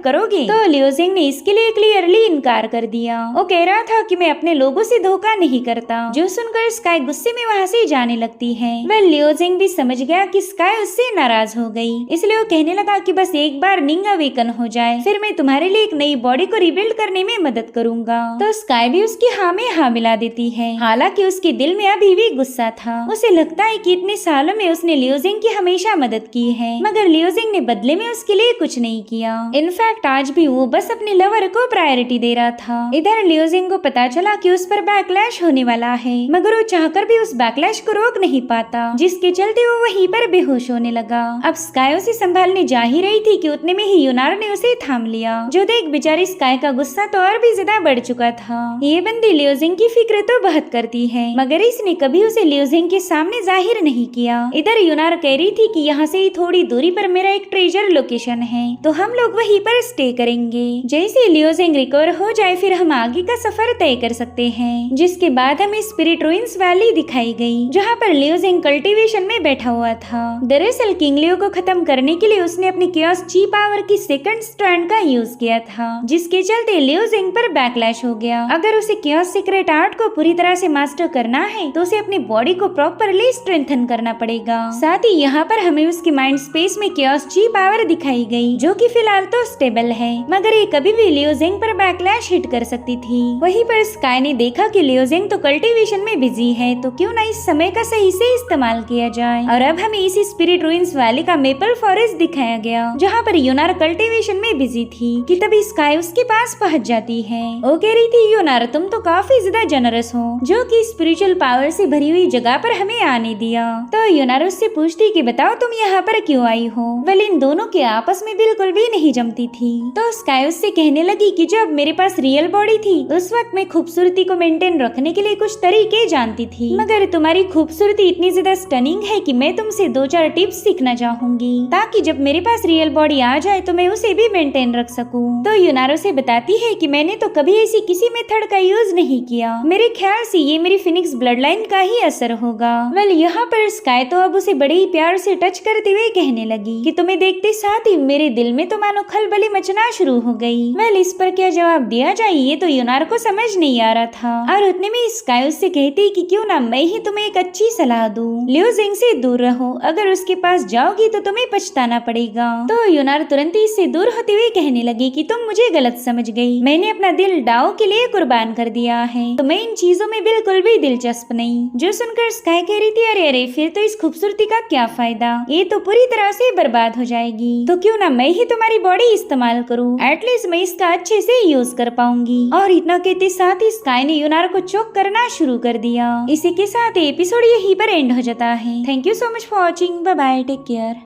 करोगे। तो लियोजिंग ने इसके लिए क्लियरली इनकार कर दिया। वो कह रहा था कि मैं अपने लोगों से धोखा नहीं करता। जो सुनकर स्काई गुस्से में वहाँ से जाने लगती है। वह लियोजिंग भी समझ गया कि स्काई उससे नाराज हो गई, इसलिए वो कहने लगा कि बस एक बार निंग अवेकन हो जाए फिर मैं तुम्हारे लिए एक नई बॉडी को रिबिल्ड करने में मदद करूंगा। तो स्काई भी उसकी हाँ में हाँ मिला देती है। हालांकि उसके दिल में अभी भी गुस्सा था। उसे लगता है कि इतने सालों में उसने लियोजिंग की हमेशा मदद की है, मगर लियोजिंग ने बदले में उसके लिए कुछ नहीं किया। इनफैक्ट आज भी वो बस अपने लवर को प्रायोरिटी दे रहा था। इधर लियोजिंग को पता चला कि उस पर बैकलैश होने वाला है, मगर वो चाहकर भी उस बैकलैश को रोक नहीं पाता, जिसके चलते वो वहीं पर बेहोश होने लगा। अब स्काई उसे संभालने जा ही रही थी कि उतने में ही यूनार ने उसे थाम लिया, जो देख बेचारी स्काई का गुस्सा तो और भी ज्यादा बढ़ चुका था। ये बंदी लियोजिंग की फिक्र तो बहुत करती है, मगर इसने कभी उसे लियोजिंग के सामने जाहिर नहीं किया। इधर यूनार कह रही थी कि यहाँ से ही थोड़ी दूरी पर मेरा एक ट्रेजर लोकेशन है, तो हम लोग वहीं पर स्टे करेंगे। जैसे लियोजिंग रिकवर हो जाए फिर हम आगे का सफर तय कर सकते हैं। जिसके बाद हमें स्पिरिट रुइंस वैली दिखाई गई, जहाँ पर लियोजिंग कल्टीवेशन में बैठा हुआ था। दरअसल किंग लियो को खत्म करने के लिए उसने अपनी कियोस ची पावर की सेकंड स्ट्रैंड का यूज किया था, जिसके चलते लियोजिंग पर बैकलैश हो गया। अगर उसे कियोस सीक्रेट आर्ट को पूरी तरह से मास्टर करना है तो उसे अपनी बॉडी को प्रॉपरली स्ट्रेंथन करना पड़ेगा। साथ ही यहाँ पर हमें उसके माइंड स्पेस में कियोस ची पावर दिखाई गई, जो कि फिलहाल तो स्टेबल है, मगर ये कभी भी लियोजिंग पर बैकलैश हिट कर सकती थी। वहीं पर स्काई ने देखा कि लियोजिंग तो कल्टीवेशन में बिजी है, तो क्यों ना इस समय का सही से इस्तेमाल किया जाए। और अब हमें इसी स्पिरिट रुइंस वैली का मेपल फॉरेस्ट दिखाया गया, जहाँ पर यूनार कल्टीवेशन में बिजी थी कि तभी स्काई उसके पास पहुँच जाती है। वो कह रही थी, यूनार तुम तो काफी ज्यादा जनरस हो, जो कि स्पिरिचुअल पावर से भरी हुई जगह पर हमें आने दिया। तो यूनार उससे पूछती कि बताओ तुम यहाँ पर क्यों आई हो। वेल इन दोनों के आपस में बिल्कुल भी नहीं जमती थी। तो स्काई उससे कहने लगी कि जब मेरे पास रियल बॉडी थी उस वक्त मैं खूबसूरती को मेंटेन रखने के लिए कुछ तरीके जानती थी, मगर तुम्हारी खूबसूरती इतनी ज्यादा स्टनिंग है कि मैं तुमसे 2-4 टिप्स सीखना चाहूंगी, ताकि जब मेरे पास रियल बॉडी आ जाए तो मैं उसे भी मेंटेन रख सकूं। तो यूनारो से बताती है कि मैंने तो कभी ऐसी किसी मेथड का यूज नहीं किया, मेरे ख्याल से ये मेरी फिनिक्स ब्लड लाइन का ही असर होगा। वेल यहाँ पर स्काई तो अब उसे बड़े ही प्यार से टच करते हुए कहने लगी कि तुम्हें देखते साथ ही मेरे दिल में तो मानो खलबली मचना शुरू हो गई। वेल इस पर क्या जवाब दिया जाए ये तो यूनार को समझ नहीं आ रहा था, और उतने में स्काई उससे कहती कि क्यों ना मैं ही तुम्हें एक अच्छी सलाह दूं, लियोजिंग से दूर रहो, अगर उसके पास जाओगी तो तुम्हें पछताना पड़ेगा। तो यूनार तुरंत ही इससे दूर होते हुए कहने लगी कि तुम मुझे गलत समझ गई, मैंने अपना दिल डाओ के लिए कुर्बान कर दिया है, तो मैं इन चीजों में बिल्कुल भी दिलचस्प नहीं। जो सुनकर स्काई कह रही थी, अरे अरे फिर तो इस खूबसूरती का क्या फायदा, ये तो पूरी तरह से बर्बाद हो जाएगी, तो क्यों ना मैं ही तुम्हारी बॉडी इस्तेमाल करूँ, एटलीस्ट मैं इसका अच्छे से यूज कर पाऊंगी। और इतना कहते साथ ही स्काई ने यूनार को चोक करना शुरू कर दिया। इसी के साथ एपिसोड यहीं पर एंड हो जाता है। Thank you so much for watching, bye bye, take care.